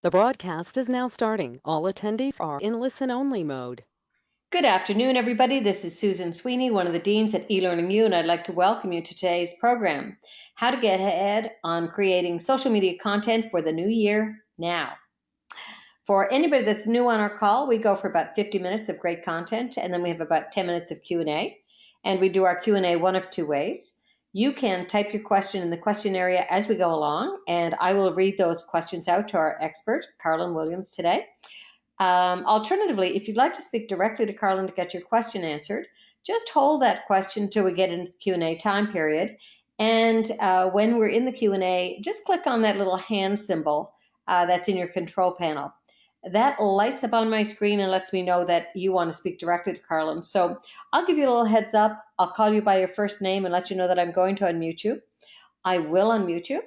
The broadcast is now starting. All attendees are in listen-only mode. Good afternoon, everybody. This is Susan Sweeney, one of the deans at eLearningU, and I'd like to welcome you to today's program, How to Get Ahead on Creating Social Media Content for the New Year Now. For anybody that's new on our call, we go for about 50 minutes of great content, and then we have about 10 minutes of Q&A, and we do our Q&A one of two ways. You can type your question in the question area as we go along, and I will read those questions out to our expert, Karlyn Williams, today. Alternatively, if you'd like to speak directly to Karlyn to get your question answered, just hold that question till we get into the Q&A time period. And when we're in the Q&A, just click on that little hand symbol that's in your control panel. That lights up on my screen and lets me know that you want to speak directly to Karlyn. So I'll give you a little heads up. I'll call you by your first name and let you know that I'm going to unmute you. I will unmute you.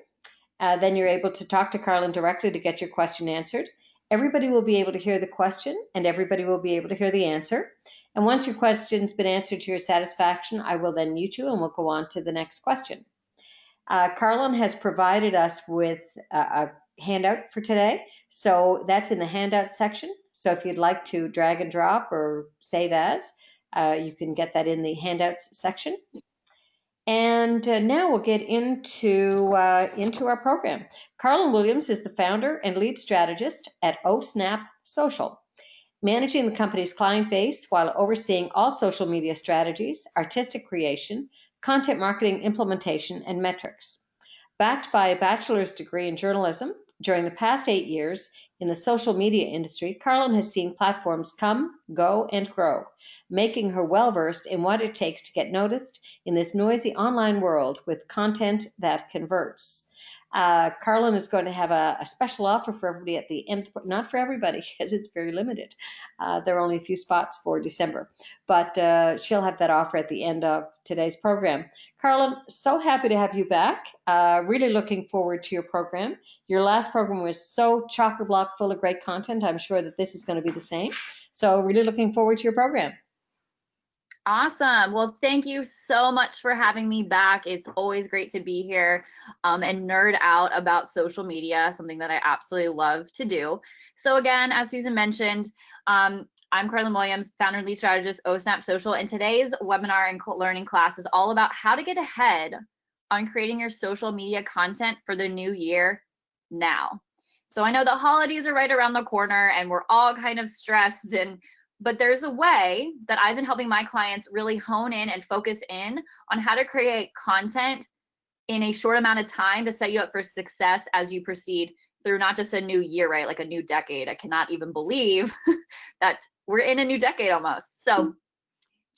Then you're able to talk to Karlyn directly to get your question answered. Everybody will be able to hear the question and everybody will be able to hear the answer. And once your question's been answered to your satisfaction, I will then mute you and we'll go on to the next question. Karlyn has provided us with a handout for today. So that's in the handout section. So if you'd like to drag and drop or save as, you can get that in the handouts section. And now we'll get into our program. Karlyn Williams is the founder and lead strategist at OSnap Social, managing the company's client base while overseeing all social media strategies, artistic creation, content marketing implementation, and metrics. Backed by a bachelor's degree in journalism, during the past 8 years in the social media industry, Karlyn has seen platforms come, go, and grow, making her well-versed in what it takes to get noticed in this noisy online world with content that converts. Karlyn is going to have a special offer for everybody at the end, not for everybody because it's very limited. There are only a few spots for December, but she'll have that offer at the end of today's program. Karlyn, so happy to have you back. Really looking forward to your program. Your last program was so chock-a-block full of great content. I'm sure that this is going to be the same. So really looking forward to your program. Awesome. Well, thank you so much for having me back. It's always great to be here and nerd out about social media, something that I absolutely love to do. So again, as Susan mentioned, I'm Karlyn Williams, founder and lead strategist, OSnap Social, and today's webinar and learning class is all about how to get ahead on creating your social media content for the new year now. So I know the holidays are right around the corner and we're all kind of stressed, but there's a way that I've been helping my clients really hone in and focus in on how to create content in a short amount of time to set you up for success as you proceed through not just a new year, right? Like a new decade. I cannot even believe that we're in a new decade almost. So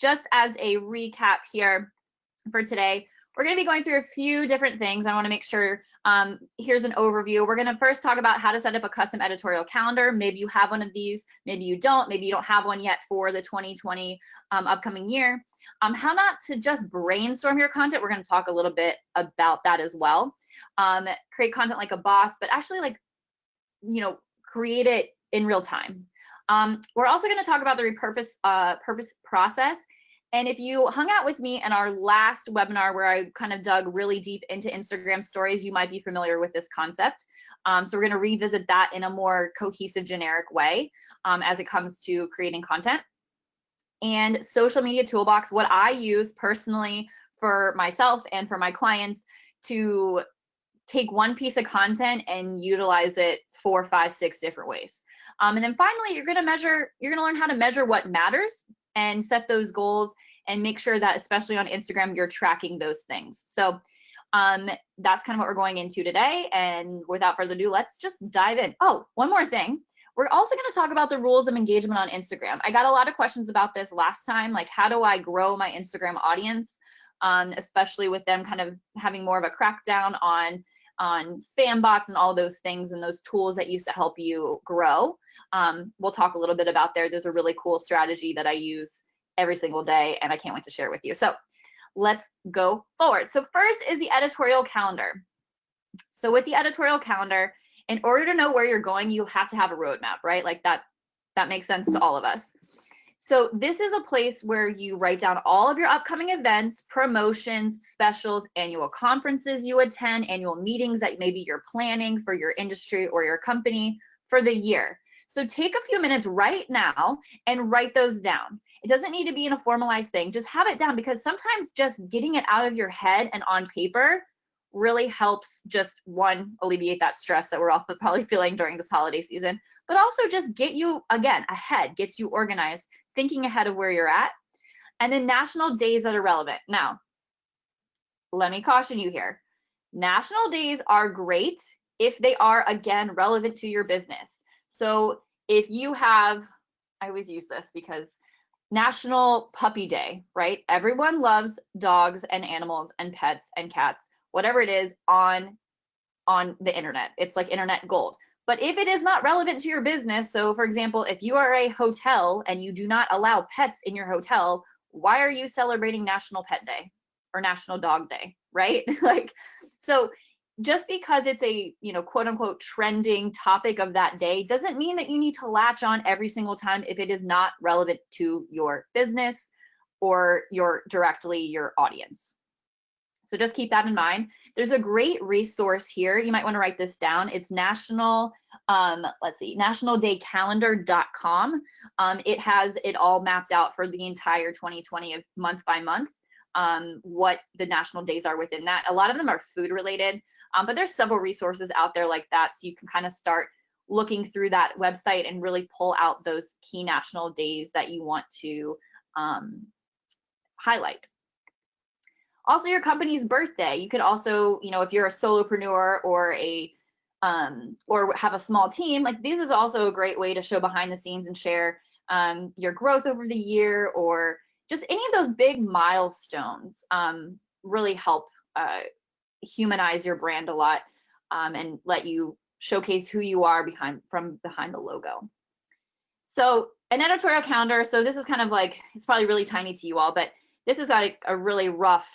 just as a recap here for today, we're going to be going through a few different things. I want to make sure here's an overview. We're going to first talk about how to set up a custom editorial calendar. Maybe you have one of these, maybe you don't, maybe you don't have one yet for the 2020 upcoming year. How not to just brainstorm your content. We're going to talk a little bit about that as well. Create content like a boss, but actually create it in real time. We're also going to talk about the repurpose process. And if you hung out with me in our last webinar where I kind of dug really deep into Instagram stories, you might be familiar with this concept. So we're going to revisit that in a more cohesive, generic way as it comes to creating content. And social media toolbox, what I use personally for myself and for my clients to take one piece of content and utilize it 4, 5, 6 different ways. And then finally, you're going to learn how to measure what matters and set those goals and make sure that, especially on Instagram, you're tracking those things. So that's kind of what we're going into today. And without further ado, let's just dive in. Oh, one more thing. We're also going to talk about the rules of engagement on Instagram. I got a lot of questions about this last time, like how do I grow my Instagram audience, especially with them kind of having more of a crackdown on spam bots and all those things and those tools that used to help you grow. We'll talk a little bit about there. There's a really cool strategy that I use every single day and I can't wait to share it with you. So let's go forward. So first is the editorial calendar. So with the editorial calendar, in order to know where you're going, you have to have a roadmap, right? Like that makes sense to all of us. So this is a place where you write down all of your upcoming events, promotions, specials, annual conferences you attend, annual meetings that maybe you're planning for your industry or your company for the year. So take a few minutes right now and write those down. It doesn't need to be in a formalized thing. Just have it down, because sometimes just getting it out of your head and on paper really helps, just one, alleviate that stress that we're all probably feeling during this holiday season, but also just get you, again, ahead, gets you organized, thinking ahead of where you're at. And then national days that are relevant. Now, let me caution you here. National days are great if they are, again, relevant to your business. So if you have, I always use this because National Puppy Day, right? Everyone loves dogs and animals and pets and cats, whatever it is on the internet. It's like internet gold. But if it is not relevant to your business, so for example, if you are a hotel and you do not allow pets in your hotel, why are you celebrating National Pet Day or National Dog Day, right? Like, so just because it's a, quote unquote trending topic of that day doesn't mean that you need to latch on every single time if it is not relevant to your business or your audience. So just keep that in mind. There's a great resource here. You might want to write this down. It's nationaldaycalendar.com. It has it all mapped out for the entire 2020 of month by month. What the national days are within that. A lot of them are food related, but there's several resources out there like that. So you can kind of start looking through that website and really pull out those key national days that you want to highlight. Also, your company's birthday. You could also, if you're a solopreneur or or have a small team, like this is also a great way to show behind the scenes and share your growth over the year, or just any of those big milestones really help humanize your brand a lot and let you showcase who you are behind the logo. So an editorial calendar. So this is kind of like, it's probably really tiny to you all, but this is like a really rough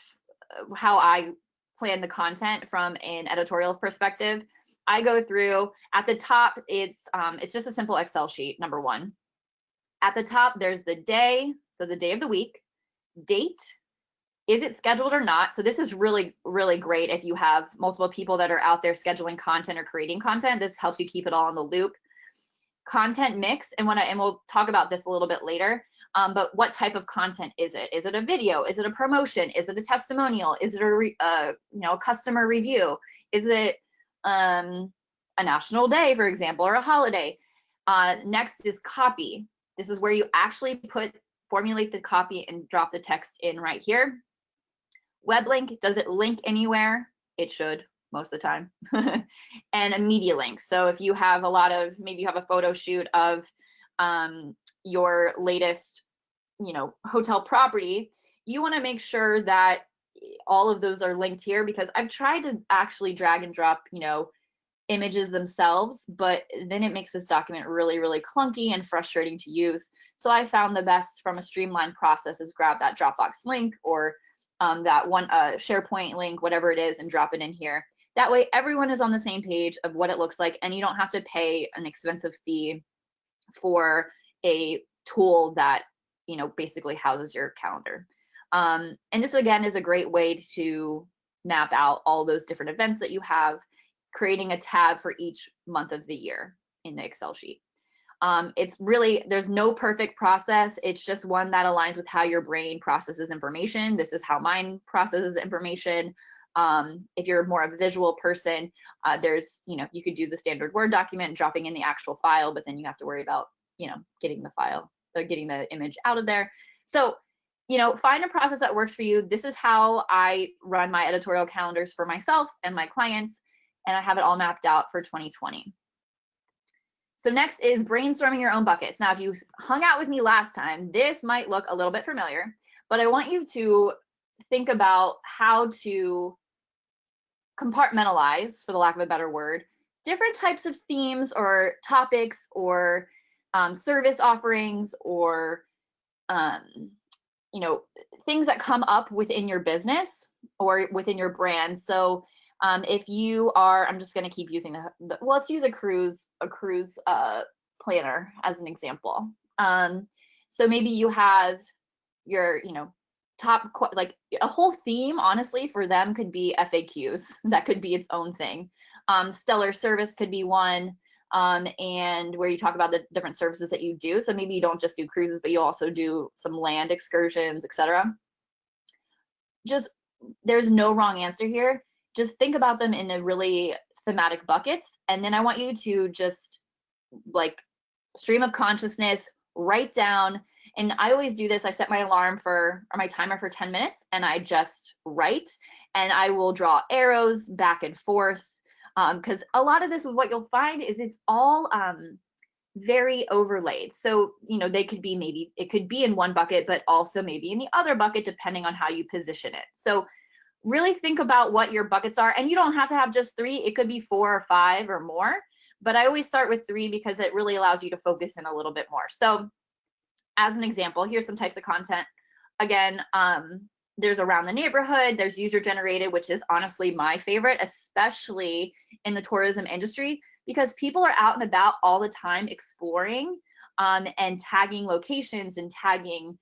how I plan the content from an editorial perspective. I go through at the top, it's just a simple Excel sheet, number one. At the top, there's the day, so the day of the week, date, is it scheduled or not? So this is really, really great if you have multiple people that are out there scheduling content or creating content. This helps you keep it all in the loop. Content mix, and we'll talk about this a little bit later, but what type of content is it? Is it a video? Is it a promotion? Is it a testimonial? Is it a customer review? Is it a national day, for example, or a holiday? Next is copy. This is where you actually formulate the copy and drop the text in right here. Web link, does it link anywhere? It should, most of the time. And a media link. So if you have maybe you have a photo shoot of your latest, hotel property, you want to make sure that all of those are linked here, because I've tried to actually drag and drop, images themselves, but then it makes this document really, really clunky and frustrating to use. So I found the best from a streamlined process is grab that Dropbox link or that one SharePoint link, whatever it is, and drop it in here. That way everyone is on the same page of what it looks like, and you don't have to pay an expensive fee for a tool that, basically houses your calendar. And this again is a great way to map out all those different events that you have, creating a tab for each month of the year in the Excel sheet. It's really, there's no perfect process. It's just one that aligns with how your brain processes information. This is how mine processes information. If you're more of a visual person, there's, you could do the standard Word document, dropping in the actual file, but then you have to worry about, getting the image out of there. So, find a process that works for you. This is how I run my editorial calendars for myself and my clients, and I have it all mapped out for 2020. So next is brainstorming your own buckets. Now, if you hung out with me last time, this might look a little bit familiar, but I want you to think about how to compartmentalize, for the lack of a better word, different types of themes or topics or service offerings or things that come up within your business or within your brand. So if you are, I'm just going to keep using let's use a cruise planner as an example. So maybe you have your, top, like a whole theme, honestly, for them could be FAQs. That could be its own thing. Stellar service could be one. and where you talk about the different services that you do. So maybe you don't just do cruises, but you also do some land excursions, etc. Just, there's no wrong answer here. Just think about them in the really thematic buckets. And then I want you to just like stream of consciousness, write down. And I always do this. I set my alarm for, or my timer for 10 minutes, and I just write, and I will draw arrows back and forth. Because a lot of this, what you'll find is it's all very overlaid. So, you know, they could be, maybe it could be in one bucket, but also maybe in the other bucket, depending on how you position it. So really think about what your buckets are, and you don't have to have just 3. It could be 4 or 5 or more, but I always start with 3 because it really allows you to focus in a little bit more. So as an example, here's some types of content. Again, there's around the neighborhood, there's user generated, which is honestly my favorite, especially in the tourism industry, because people are out and about all the time exploring and tagging locations and tagging,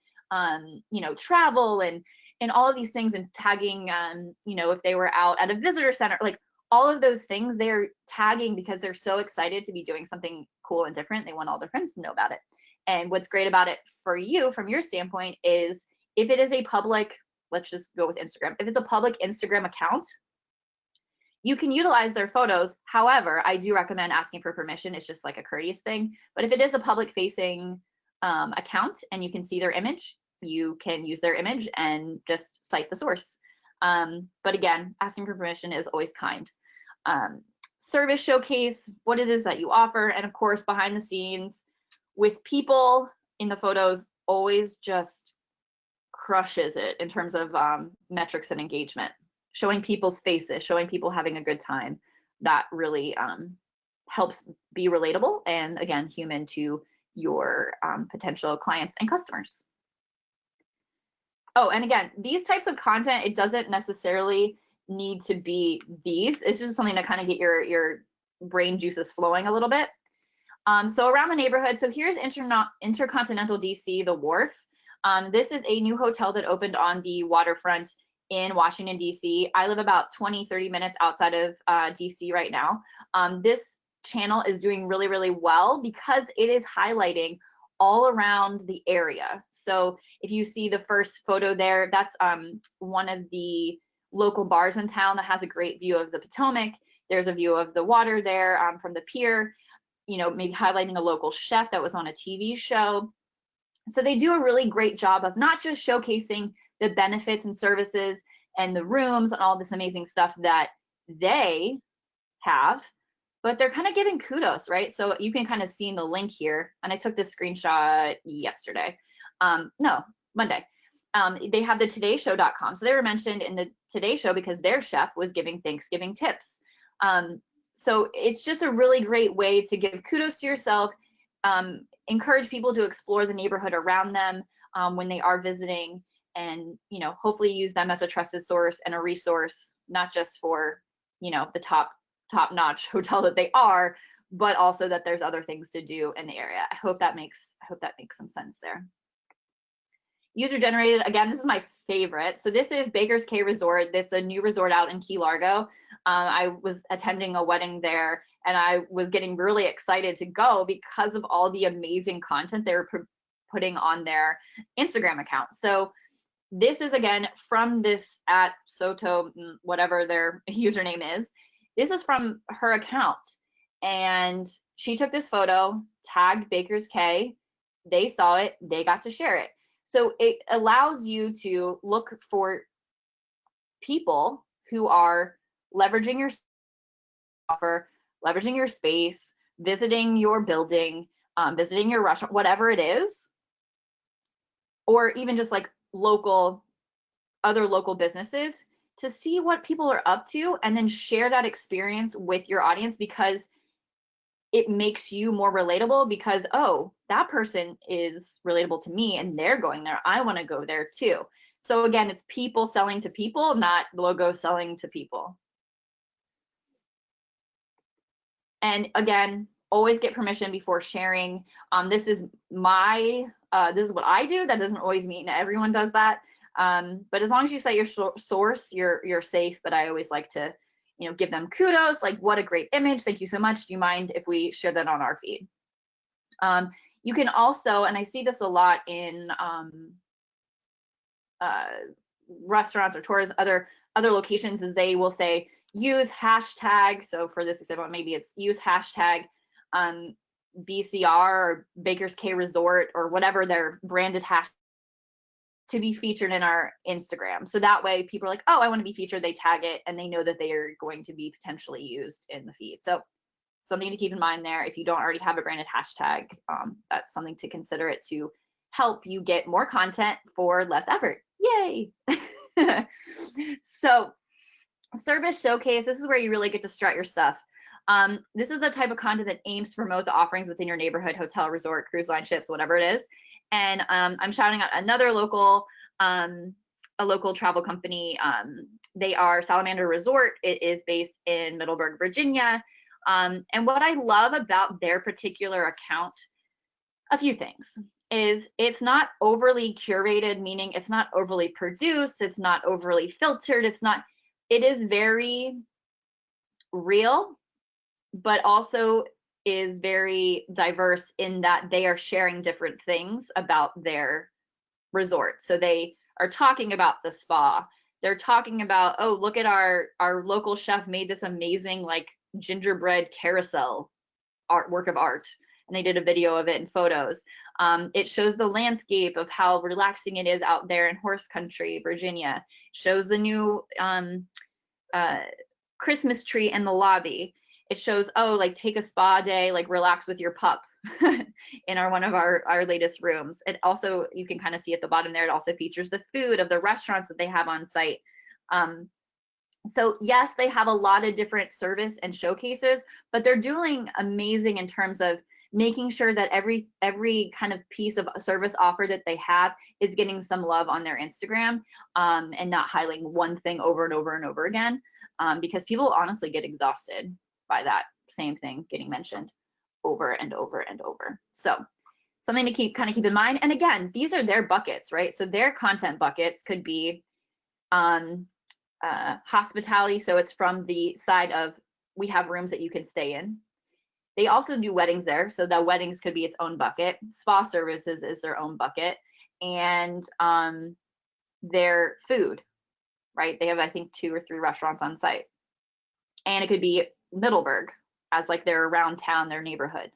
you know, travel and all of these things, and tagging, you know, if they were out at a visitor center, like all of those things, they're tagging because they're so excited to be doing something cool and different. They want all their friends to know about it. And what's great about it for you, from your standpoint, is if it is a public, let's just go with Instagram. If it's a public Instagram account, you can utilize their photos. However, I do recommend asking for permission. It's just like a courteous thing. But if it is a public facing account and you can see their image, you can use their image and just cite the source. But again, asking for permission is always kind. Service showcase, what it is that you offer. And of course, behind the scenes with people in the photos, always just crushes it in terms of metrics and engagement. Showing people's faces, showing people having a good time, that really helps be relatable and, again, human to your potential clients and customers. Oh, and again, these types of content, it doesn't necessarily need to be these. It's just something to kind of get your brain juices flowing a little bit. So around the neighborhood, so here's Intercontinental DC, the Wharf. This is a new hotel that opened on the waterfront in Washington, DC. I live about 20-30 minutes outside of DC right now. This channel is doing really, really well because it is highlighting all around the area. So if you see the first photo there, that's one of the local bars in town that has a great view of the Potomac. There's a view of the water there from the pier, you know, maybe highlighting a local chef that was on a TV show. So they do a really great job of not just showcasing the benefits and services and the rooms and all this amazing stuff that they have, but they're kind of giving kudos, right? So you can kind of see in the link here, and I took this screenshot yesterday, no, Monday. They have the todayshow.com. So they were mentioned in the Today Show because their chef was giving Thanksgiving tips. So it's just a really great way to give kudos to yourself, encourage people to explore the neighborhood around them when they are visiting, and, you know, hopefully use them as a trusted source and a resource, not just for, you know, the top-notch hotel that they are, but also that there's other things to do in the area. I hope that makes some sense there. User generated, again, this is my favorite. So this is Baker's Cay Resort. This is a new resort out in Key Largo. I was attending a wedding there, and I was getting really excited to go because of all the amazing content they were putting on their Instagram account. So this is, again, from this at Soto, whatever their username is. This is from her account, and she took this photo, tagged Baker's Cay. They saw it, they got to share it. So it allows you to look for people who are leveraging your offer, leveraging your space, visiting your building, visiting your restaurant, whatever it is, or even just like other local businesses, to see what people are up to and then share that experience with your audience, because it makes you more relatable, because, oh, that person is relatable to me and they're going there. I want to go there too. So again, it's people selling to people, not logos selling to people. And again, always get permission before sharing. This is this is what I do. That doesn't always mean everyone does that. But as long as you cite your source, you're safe. But I always like to, give them kudos, like, what a great image, thank you so much, do you mind if we share that on our feed? You can also, and I see this a lot in restaurants or tours, other locations, is they will say use hashtag. So for this example, maybe it's use hashtag BCR or Baker's K Resort or whatever their branded hashtag to be featured in our Instagram. So that way people are like, oh, I want to be featured, they tag it, and they know that they are going to be potentially used in the feed. So something to keep in mind there. If you don't already have a branded hashtag, that's something to consider it to help you get more content for less effort. Yay! So service showcase, this is where you really get to strut your stuff. This is the type of content that aims to promote the offerings within your neighborhood, hotel, resort, cruise line, ships, whatever it is. And I'm shouting out another local, a local travel company. They are Salamander Resort. It is based in Middleburg, Virginia. And what I love about their particular account, a few things, is it's not overly curated, meaning it's not overly produced, it's not overly filtered, it is very real, but also is very diverse in that they are sharing different things about their resort. So they are talking about the spa. They're talking about, oh, look at our local chef made this amazing like gingerbread carousel work of art. And they did a video of it and photos. It shows the landscape of how relaxing it is out there in horse country, Virginia. It shows the new Christmas tree in the lobby. It shows, oh, like take a spa day, like relax with your pup in one of our latest rooms. It also, you can kind of see at the bottom there, it also features the food of the restaurants that they have on site. So yes, they have a lot of different service and showcases, but they're doing amazing in terms of making sure that every kind of piece of service offer that they have is getting some love on their Instagram, and not highlighting one thing over and over and over again, because people honestly get exhausted by that same thing getting mentioned over and over and over. So something to keep in mind. And again, these are their buckets, right? So their content buckets could be hospitality. So it's from the side of, we have rooms that you can stay in. They also do weddings there. So the weddings could be its own bucket. Spa services is their own bucket. And their food, right? They have, I think, 2 or 3 restaurants on site. And it could be Middleburg as like their around town, their neighborhood,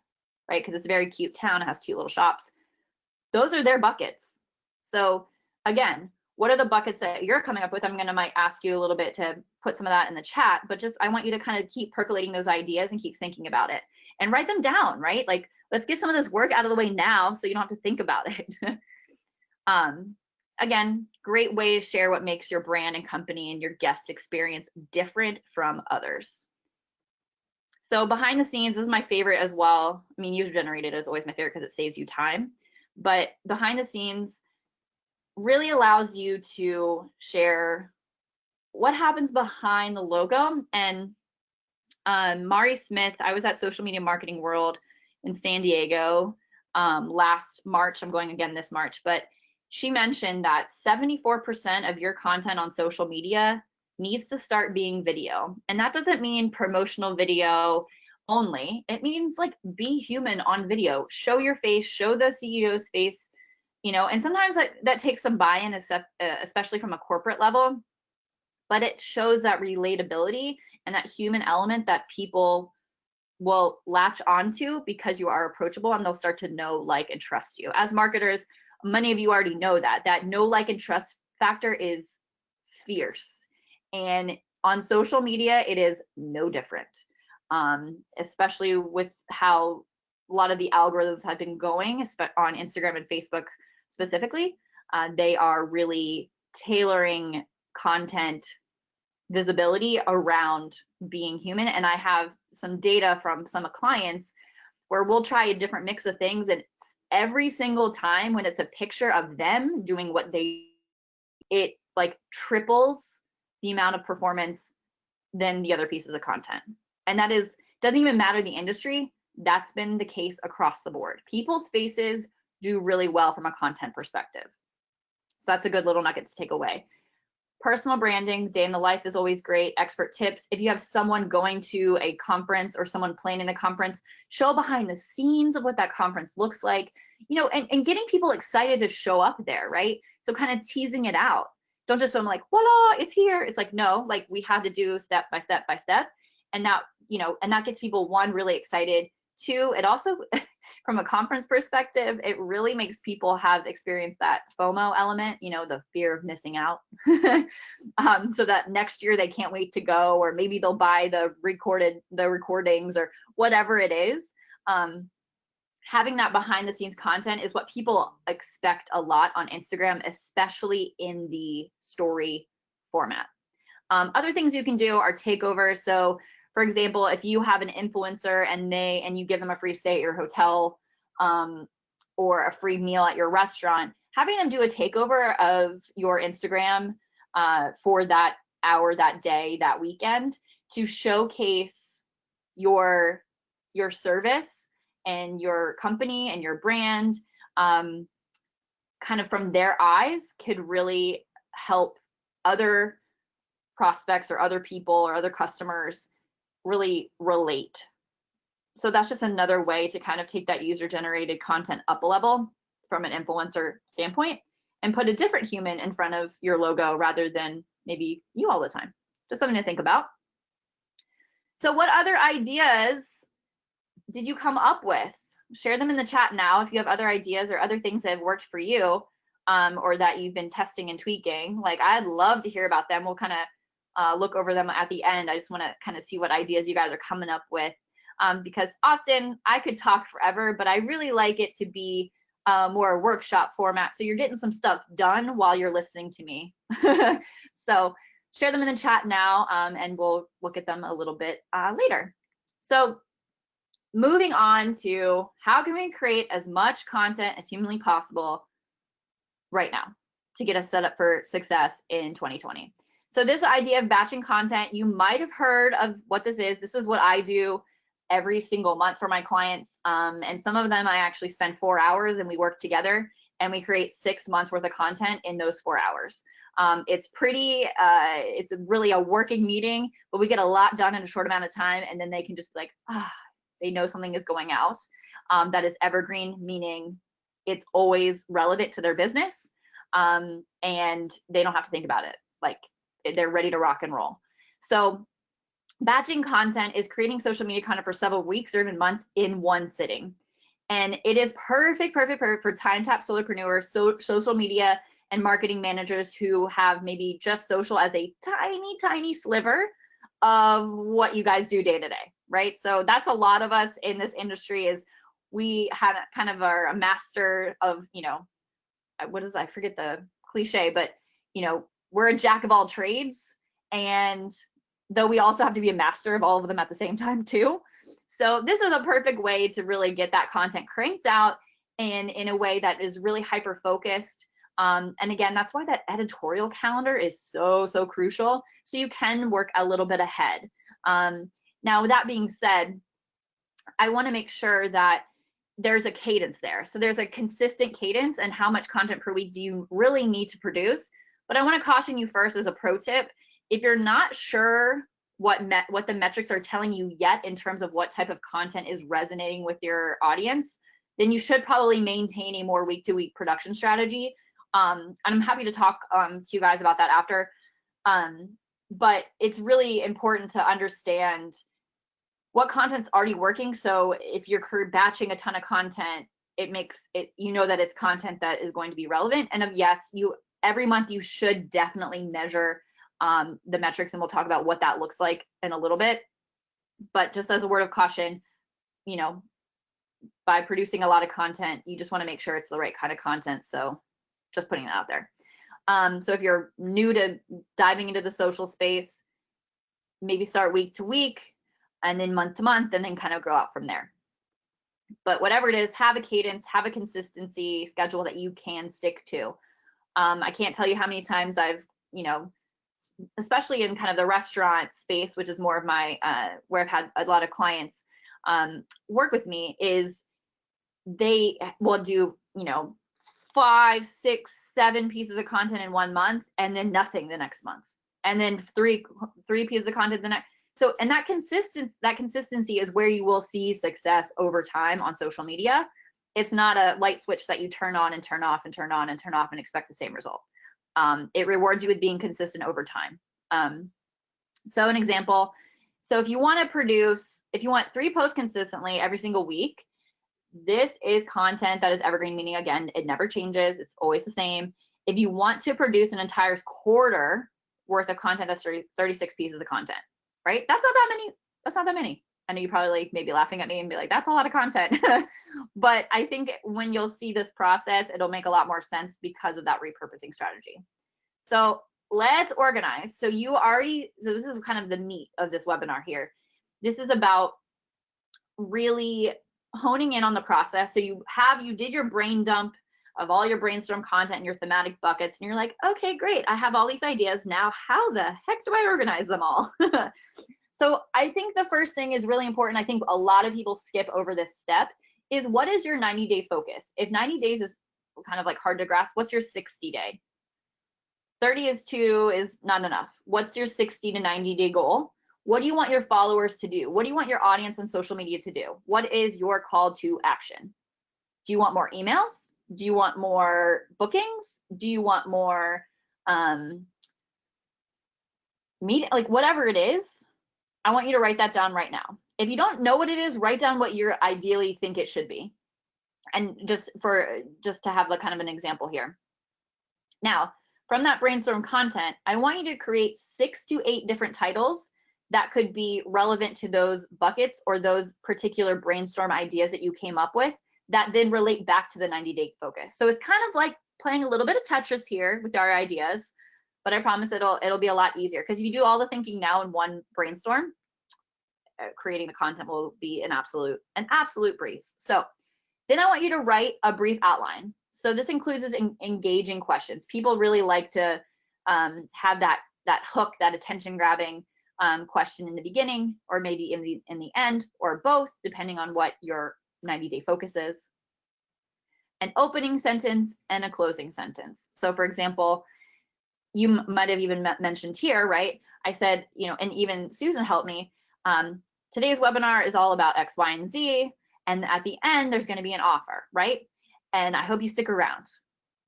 right? Because it's a very cute town, it has cute little shops. Those are their buckets. So again, what are the buckets that you're coming up with? I'm might ask you a little bit to put some of that in the chat, but just I want you to kind of keep percolating those ideas and keep thinking about it and write them down, right? Like, let's get some of this work out of the way now so you don't have to think about it. Again, great way to share what makes your brand and company and your guest experience different from others. So behind the scenes, this is my favorite as well. I mean, user generated is always my favorite because it saves you time, but behind the scenes really allows you to share what happens behind the logo. And Mari Smith, I was at Social Media Marketing World in San Diego last March. I'm going again this March, but she mentioned that 74% of your content on social media needs to start being video. And that doesn't mean promotional video only. It means like be human on video, show your face, show the CEO's face, you know, and sometimes that takes some buy-in, especially from a corporate level, but it shows that relatability and that human element that people will latch onto because you are approachable, and they'll start to know, like, and trust you. As marketers, many of you already know that know, like, and trust factor is fierce. And on social media, it is no different, especially with how a lot of the algorithms have been going on Instagram and Facebook specifically. They are really tailoring content visibility around being human. And I have some data from some clients where we'll try a different mix of things, and every single time when it's a picture of them doing what it like triples the amount of performance than the other pieces of content. And that doesn't even matter the industry. That's been the case across the board. People's faces do really well from a content perspective. So that's a good little nugget to take away. personal branding, day in the life is always great. Expert tips. If you have someone going to a conference or someone planning the conference, show behind the scenes of what that conference looks like, and getting people excited to show up there, right? So kind of teasing it out. Don't just show them like, voila, it's here. It's like, no, like we have to do step by step by step. And that, and that gets people, one, really excited. Two, it also, from a conference perspective, it really makes people have experienced that FOMO element, the fear of missing out. So that next year they can't wait to go, or maybe they'll buy the recordings or whatever it is. Having that behind the scenes content is what people expect a lot on Instagram, especially in the story format. Other things you can do are takeovers. So for example, if you have an influencer and you give them a free stay at your hotel, or a free meal at your restaurant, having them do a takeover of your Instagram for that hour, that day, that weekend, to showcase your service and your company and your brand, kind of from their eyes, could really help other prospects or other people or other customers really relate. So that's just another way to kind of take that user generated content up a level from an influencer standpoint and put a different human in front of your logo rather than maybe you all the time. Just something to think about. So what other ideas did you come up with? Share them in the chat now if you have other ideas or other things that have worked for you, or that you've been testing and tweaking. Like, I'd love to hear about them. We'll kind of look over them at the end. I just want to kind of see what ideas you guys are coming up with. Because often I could talk forever, but I really like it to be more a workshop format. So you're getting some stuff done while you're listening to me. So share them in the chat now, and we'll look at them a little bit later. So moving on to how can we create as much content as humanly possible right now to get us set up for success in 2020. So this idea of batching content, you might have heard of what this is. This is what I do every single month for my clients. And some of them I actually spend 4 hours and we work together and we create 6 months worth of content in those 4 hours. It's really a working meeting, but we get a lot done in a short amount of time, and then they can just be like, they know something is going out that is evergreen, meaning it's always relevant to their business, and they don't have to think about it. Like, they're ready to rock and roll. So batching content is creating social media content for several weeks or even months in one sitting. And it is perfect for time-tapped solopreneurs, social media and marketing managers who have maybe just social as a tiny sliver of what you guys do day to day, right? So that's a lot of us in this industry, is we have kind of a master of, I forget the cliche, but, we're a jack of all trades. And though we also have to be a master of all of them at the same time too. So this is a perfect way to really get that content cranked out in a way that is really hyper focused. And again, that's why that editorial calendar is so crucial. So you can work a little bit ahead. Now, with that being said, I want to make sure that there's a cadence there. So there's a consistent cadence, and how much content per week do you really need to produce? But I want to caution you first as a pro tip. If you're not sure what the metrics are telling you yet in terms of what type of content is resonating with your audience, then you should probably maintain a more week-to-week production strategy. And I'm happy to talk to you guys about that after. But it's really important to understand what content's already working. So if you're batching a ton of content, it makes it, that it's content that is going to be relevant. And yes, every month you should definitely measure the metrics, and we'll talk about what that looks like in a little bit. But just as a word of caution, by producing a lot of content, you just want to make sure it's the right kind of content. So just putting that out there. So if you're new to diving into the social space, maybe start week to week and then month to month, and then kind of grow out from there. But whatever it is, have a cadence, have a consistency schedule that you can stick to. I can't tell you how many times I've, especially in kind of the restaurant space, which is more of my, where I've had a lot of clients work with me, is they will do, 5, 6, 7 pieces of content in 1 month, and then nothing the next month, and then three pieces of content the next. So, and that consistency is where you will see success over time on social media. It's not a light switch that you turn on and turn off and turn on and turn off and expect the same result. It rewards you with being consistent over time. So an example, so if you want 3 posts consistently every single week, this is content that is evergreen, meaning again, it never changes. It's always the same. If you want to produce an entire quarter worth of content, that's 36 pieces of content, right? That's not that many. That's not that many. I know you probably like maybe laughing at me and be like, that's a lot of content. But I think when you'll see this process, it'll make a lot more sense because of that repurposing strategy. So let's organize. So this is kind of the meat of this webinar here. This is about really honing in on the process. So you did your brain dump of all your brainstorm content and your thematic buckets, and you're like, okay, great. I have all these ideas. Now, how the heck do I organize them all? So I think the first thing is really important. I think a lot of people skip over this step is, what is your 90-day focus? If 90 days is kind of like hard to grasp, what's your 60-day? 30 is not enough. What's your 60 to 90-day goal? What do you want your followers to do? What do you want your audience on social media to do? What is your call to action? Do you want more emails? Do you want more bookings? Do you want more meeting? Like, whatever it is, I want you to write that down right now. If you don't know what it is, write down what you ideally think it should be. And just to have like kind of an example here. Now, from that brainstorm content, I want you to create 6 to 8 different titles that could be relevant to those buckets or those particular brainstorm ideas that you came up with that then relate back to the 90-day focus. So it's kind of like playing a little bit of Tetris here with our ideas, but I promise it'll be a lot easier, because if you do all the thinking now in one brainstorm, creating the content will be an absolute breeze. So then I want you to write a brief outline. So this includes engaging questions. People really like to have that hook, that attention grabbing question in the beginning, or maybe in the end, or both, depending on what your 90-day focus is. An opening sentence and a closing sentence. So for example, you might have even mentioned here, right? I said, and even Susan helped me, today's webinar is all about X, Y, and Z. And at the end, there's going to be an offer, right? And I hope you stick around,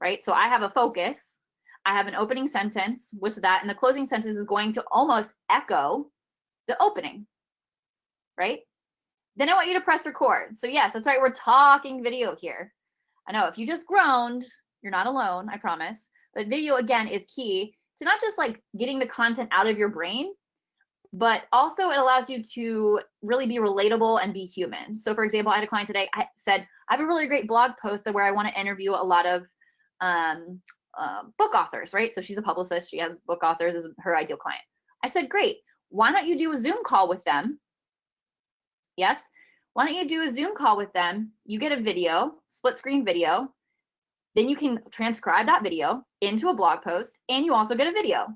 right? So I have a focus. I have an opening sentence, which that, and the closing sentence is going to almost echo the opening, right? Then I want you to press record. So yes, that's right. We're talking video here. I know if you just groaned, you're not alone, I promise. But video, again, is key to not just like getting the content out of your brain, but also it allows you to really be relatable and be human. So for example, I had a client today, I said, I have a really great blog post where I want to interview a lot of book authors, right? So she's a publicist. She has book authors as her ideal client. I said, great. Why don't you do a Zoom call with them? Yes. Why don't you do a Zoom call with them? You get a video, split screen video. Then you can transcribe that video into a blog post, and you also get a video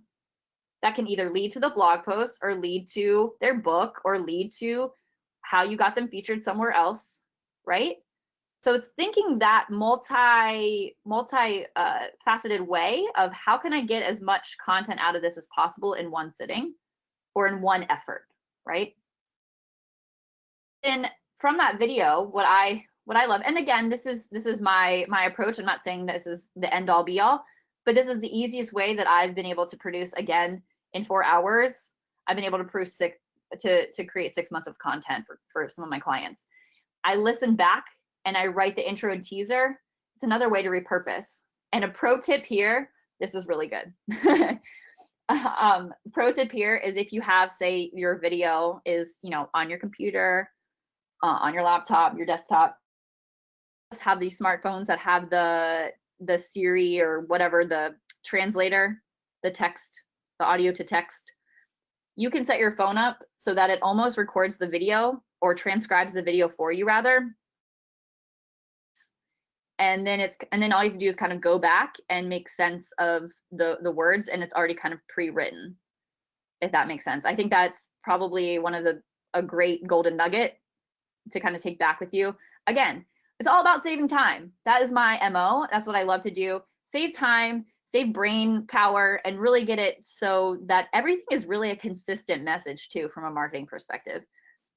that can either lead to the blog post or lead to their book or lead to how you got them featured somewhere else, right? So it's thinking that multi-faceted way of how can I get as much content out of this as possible in one sitting or in one effort, right? And from that video, what I love, and again, this is my approach. I'm not saying this is the end all be all, but this is the easiest way that I've been able to produce, again, in 4 hours. I've been able to produce to create 6 months of content for some of my clients. I listen back and I write the intro and teaser. It's another way to repurpose. And a pro tip here, this is really good. Pro tip here is if you have, say, your video is, on your computer, on your laptop, your desktop, just have these smartphones that have the Siri or whatever, the translator, the text, the audio to text. You can set your phone up so that it almost records the video or transcribes the video for you, rather. And then all you can do is kind of go back and make sense of the words, and it's already kind of pre-written, if that makes sense. I think that's probably one of a great golden nugget to kind of take back with you. Again, it's all about saving time. That is my MO. That's what I love to do. Save time, save brain power, and really get it so that everything is really a consistent message too from a marketing perspective.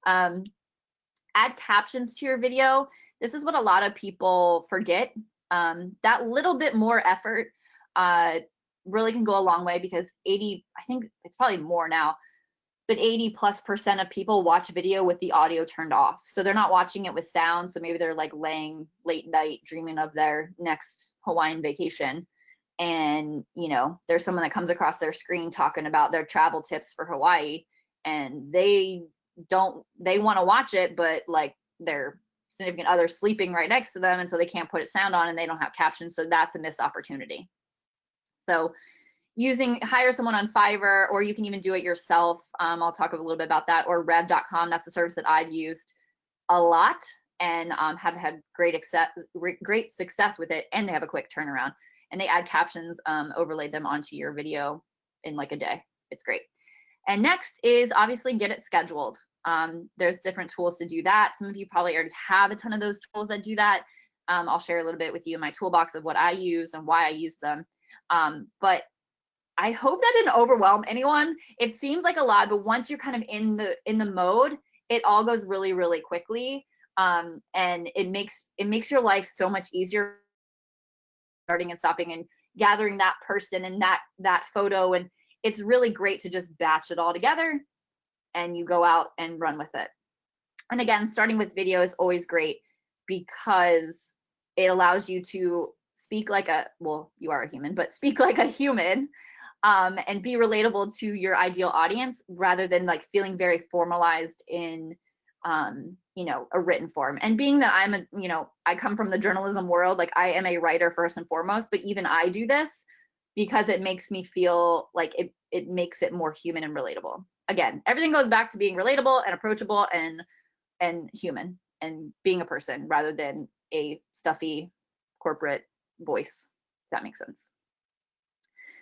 Add captions to your video. This is what a lot of people forget. That little bit more effort really can go a long way, because I think it's probably more now, but 80+% of people watch video with the audio turned off. So they're not watching it with sound. So maybe they're like laying late night dreaming of their next Hawaiian vacation. And, you know, there's someone that comes across their screen talking about their travel tips for Hawaii, and they want to watch it, but like their significant other sleeping right next to them, and so they can't put sound on and they don't have captions. So that's a missed opportunity. So hire someone on Fiverr, or you can even do it yourself. I'll talk a little bit about that, or rev.com. That's a service that I've used a lot and have had great success with it, and they have a quick turnaround, and they add captions, overlay them onto your video in like a day. It's great. And next is obviously get it scheduled. There's different tools to do that. Some of you probably already have a ton of those tools that do that. I'll share a little bit with you in my toolbox of what I use and why I use them. But I hope that didn't overwhelm anyone. It seems like a lot, but once you're kind of in the mode, it all goes really, really quickly. And it makes your life so much easier, starting and stopping and gathering that person and that photo. And it's really great to just batch it all together and you go out and run with it. And again, starting with video is always great because it allows you to speak like you are a human, but speak like a human, and be relatable to your ideal audience, rather than like feeling very formalized in a written form. And being that I come from the journalism world, like I am a writer first and foremost, but even I do this because it makes me feel like it makes it more human and relatable. Again, everything goes back to being relatable and approachable and human, and being a person rather than a stuffy corporate voice, if that makes sense.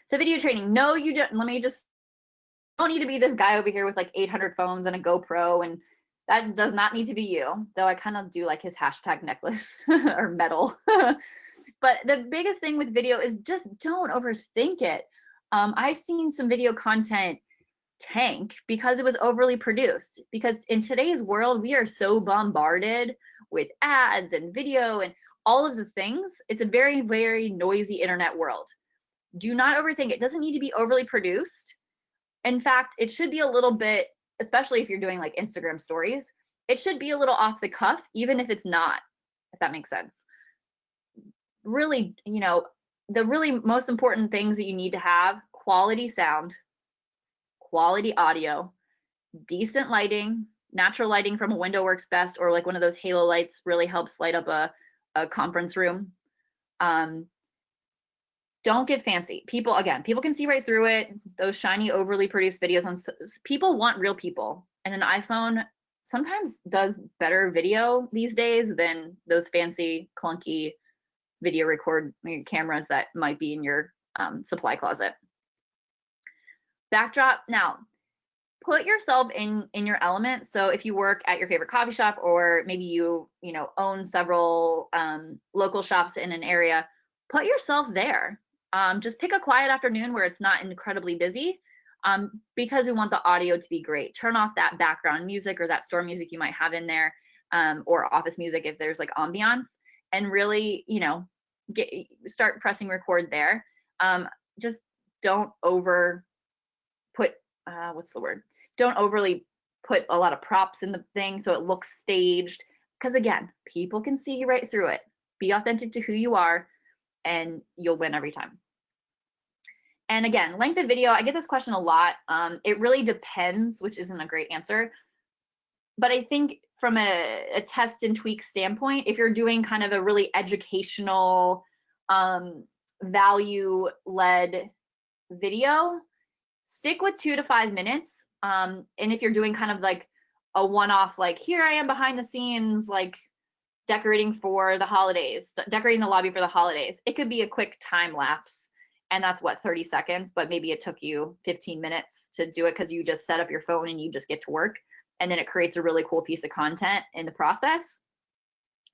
So video training, no, you don't. Don't need to be this guy over here with like 800 phones and a GoPro, and that does not need to be you, though I kind of do like his hashtag necklace or medal. But the biggest thing with video is just don't overthink it. I've seen some video content tank because it was overly produced, because in today's world, we are so bombarded with ads and video and all of the things. It's a very, very noisy internet world. Do not overthink. It doesn't need to be overly produced. In fact, it should be a little bit, especially if you're doing like Instagram stories, it should be a little off the cuff, even if it's not, if that makes sense. Really, the really most important things that you need to have: quality sound, quality audio, decent lighting. Natural lighting from a window works best, or like one of those halo lights really helps light up a conference room. Don't get fancy. People can see right through it. Those shiny, overly produced videos people want real people, and an iPhone sometimes does better video these days than those fancy, clunky video record cameras that might be in your supply closet. Backdrop. Now, put yourself in your element. So if you work at your favorite coffee shop, or maybe you own several local shops in an area, put yourself there. Just pick a quiet afternoon where it's not incredibly busy, because we want the audio to be great. Turn off that background music or that store music you might have in there, or office music if there's like ambiance, and really, start pressing record there. Just don't don't overly put a lot of props in the thing so it looks staged, because again, people can see right through it. Be authentic to who you are and you'll win every time. And again, length of video, I get this question a lot. It really depends, which isn't a great answer. But I think from a test and tweak standpoint, if you're doing kind of a really educational, value-led video, stick with 2 to 5 minutes. And if you're doing kind of like a one-off, like here I am behind the scenes, like decorating for the holidays, decorating the lobby for the holidays, it could be a quick time lapse. And that's what, 30 seconds, but maybe it took you 15 minutes to do it because you just set up your phone and you just get to work. And then it creates a really cool piece of content in the process.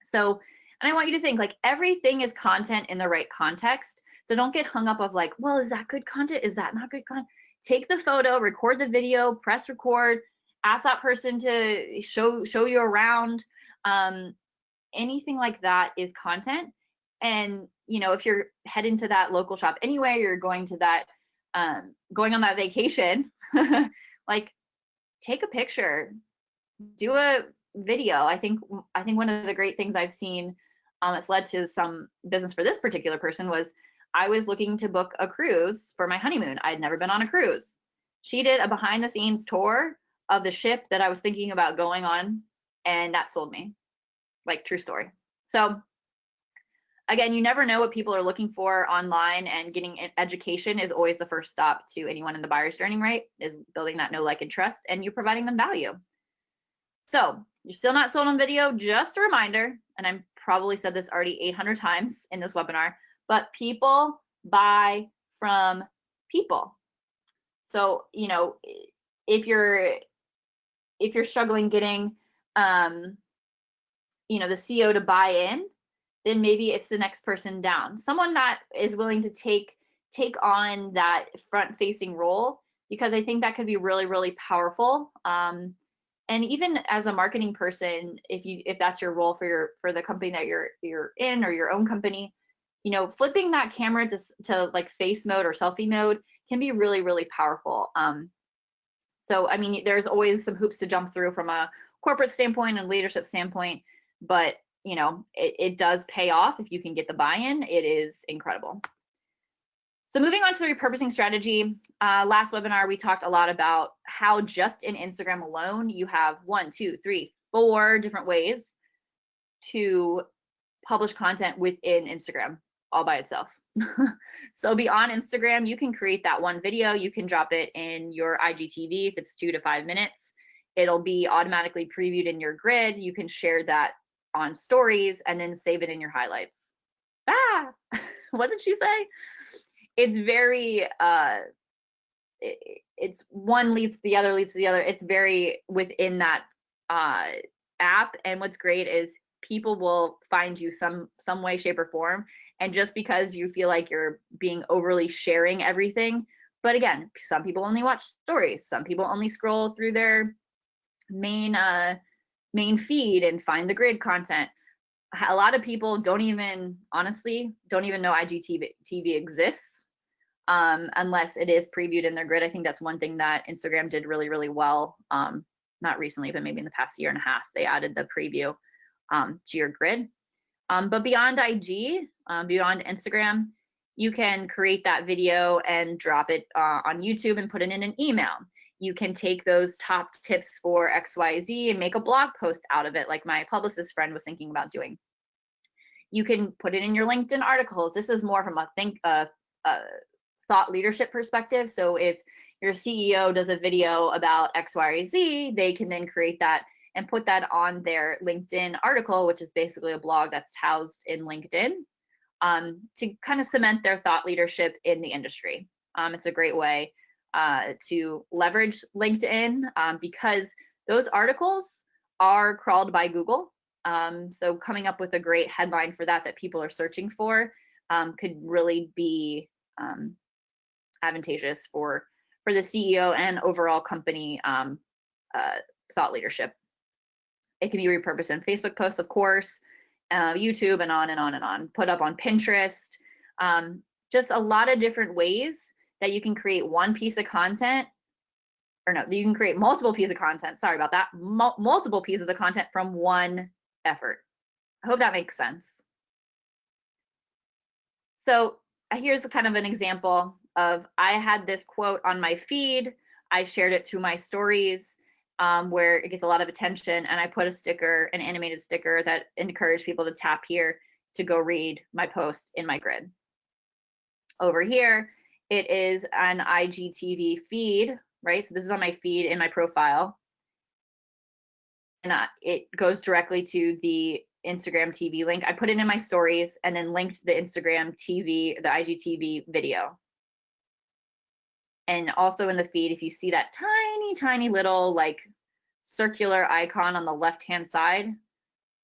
So And I want you to think like everything is content in the right context. So don't get hung up of like, well, is that good content? Is that not good content? Take the photo, record the video, press record, ask that person to show you around. Anything like that is content. And if you're heading to that local shop anyway, you're going to that going on that vacation, like take a picture, do a video. I think one of the great things I've seen that's led to some business for this particular person was I was looking to book a cruise for my honeymoon. I'd never been on a cruise. She did a behind the scenes tour of the ship that I was thinking about going on, and that sold me. Like, true story. So again, you never know what people are looking for online, and getting education is always the first stop to anyone in the buyer's journey, right? Is building that know, like, and trust, and you providing them value. So you're still not sold on video. Just a reminder, and I've probably said this already 800 times in this webinar, but people buy from people. So, if you're struggling getting, the CEO to buy in, then maybe it's the next person down. Someone that is willing to take on that front-facing role, because I think that could be really, really powerful. And even as a marketing person, if that's your role for the company that you're in, or your own company, flipping that camera to like face mode or selfie mode can be really, really powerful. So I mean, there's always some hoops to jump through from a corporate standpoint and leadership standpoint, but it does pay off if you can get the buy-in. It is incredible. So moving on to the repurposing strategy, last webinar, we talked a lot about how just in Instagram alone, you have 1, 2, 3, 4 different ways to publish content within Instagram all by itself. So beyond Instagram, you can create that one video. You can drop it in your IGTV if it's 2 to 5 minutes. It'll be automatically previewed in your grid. You can share that on stories and then save it in your highlights. What did she say? It's very it's one leads to the other, leads to the other. It's very within that app. And what's great is people will find you some way, shape, or form. And just because you feel like you're being overly sharing everything, but again, some people only watch stories, some people only scroll through their main feed and find the grid content. A lot of people honestly don't even know IGTV exists unless it is previewed in their grid. I think that's one thing that Instagram did really, really well. Not recently, but maybe in the past year and a half, they added the preview to your grid. But beyond IG, beyond Instagram, you can create that video and drop it on YouTube and put it in an email. You can take those top tips for XYZ and make a blog post out of it, like my publicist friend was thinking about doing. You can put it in your LinkedIn articles. This is more from a thought leadership perspective. So if your CEO does a video about X, Y, or Z, they can then create that and put that on their LinkedIn article, which is basically a blog that's housed in LinkedIn, to kind of cement their thought leadership in the industry. It's a great way to leverage LinkedIn because those articles are crawled by Google. So coming up with a great headline for that people are searching for could really be advantageous for the CEO and overall company thought leadership. It can be repurposed in Facebook posts, of course, YouTube, and on and on and on. Put up on Pinterest. Just a lot of different ways that you can create one piece of content, or no, you can create multiple pieces of content. Sorry about that. Multiple pieces of content from one effort. I hope that makes sense. So here's kind of an example of, I had this quote on my feed. I shared it to my stories where it gets a lot of attention, and I put a sticker, an animated sticker that encouraged people to tap here to go read my post in my grid. Over here, it is an IGTV feed, right? So this is on my feed in my profile. And it goes directly to the Instagram TV link. I put it in my stories and then linked the Instagram TV, the IGTV video. And also in the feed, if you see that tiny, tiny little like circular icon on the left-hand side,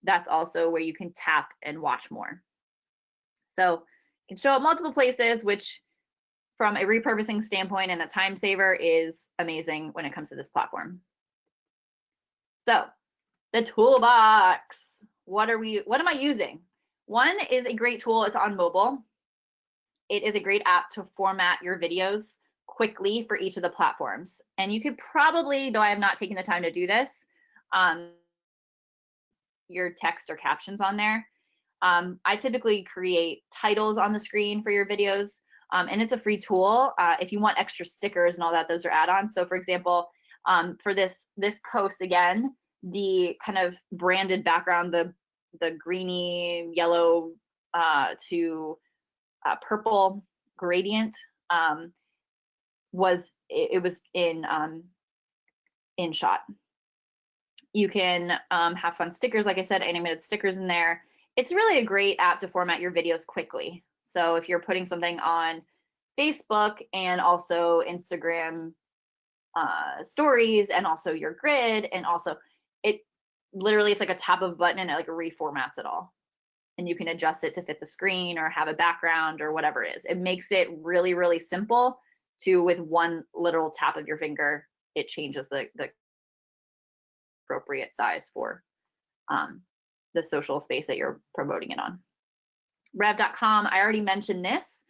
that's also where you can tap and watch more. So you can show up multiple places, which from a repurposing standpoint and a time saver is amazing when it comes to this platform. So the toolbox, what am I using? One is a great tool, it's on mobile. It is a great app to format your videos quickly for each of the platforms. And you could probably, though I have not taken the time to do this, your text or captions on there. I typically create titles on the screen for your videos, and it's a free tool. If you want extra stickers and all that, those are add-ons. So for example, for this post again, the kind of branded background, the greeny yellow to purple gradient was in shot. You can have fun stickers, like I said, animated stickers in there. It's really a great app to format your videos quickly. So if you're putting something on Facebook and also Instagram stories and also your grid, and also it literally, it's like a tap of a button and it like reformats it all. And you can adjust it to fit the screen or have a background or whatever it is. It makes it really, really simple to, with one literal tap of your finger, it changes the appropriate size for the social space that you're promoting it on. Rev.com, I already mentioned this.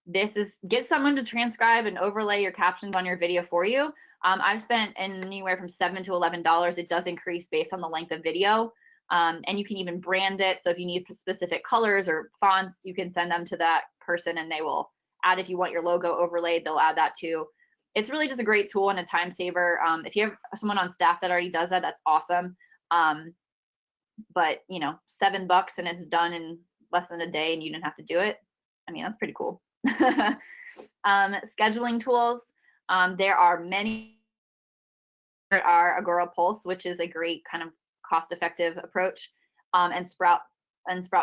This is get someone to transcribe and overlay your captions on your video for you. I've spent anywhere from $7 to $11. It does increase based on the length of video. And you can even brand it. So if you need specific colors or fonts, you can send them to that person and they will add, if you want your logo overlaid, they'll add that too. It's really just a great tool and a time saver. If you have someone on staff that already does that, that's awesome. But you know, $7 and it's done in less than a day and you didn't have to do it. I mean, that's pretty cool. Scheduling tools. There are many. There are Agora Pulse, which is a great kind of cost-effective approach, and Sprout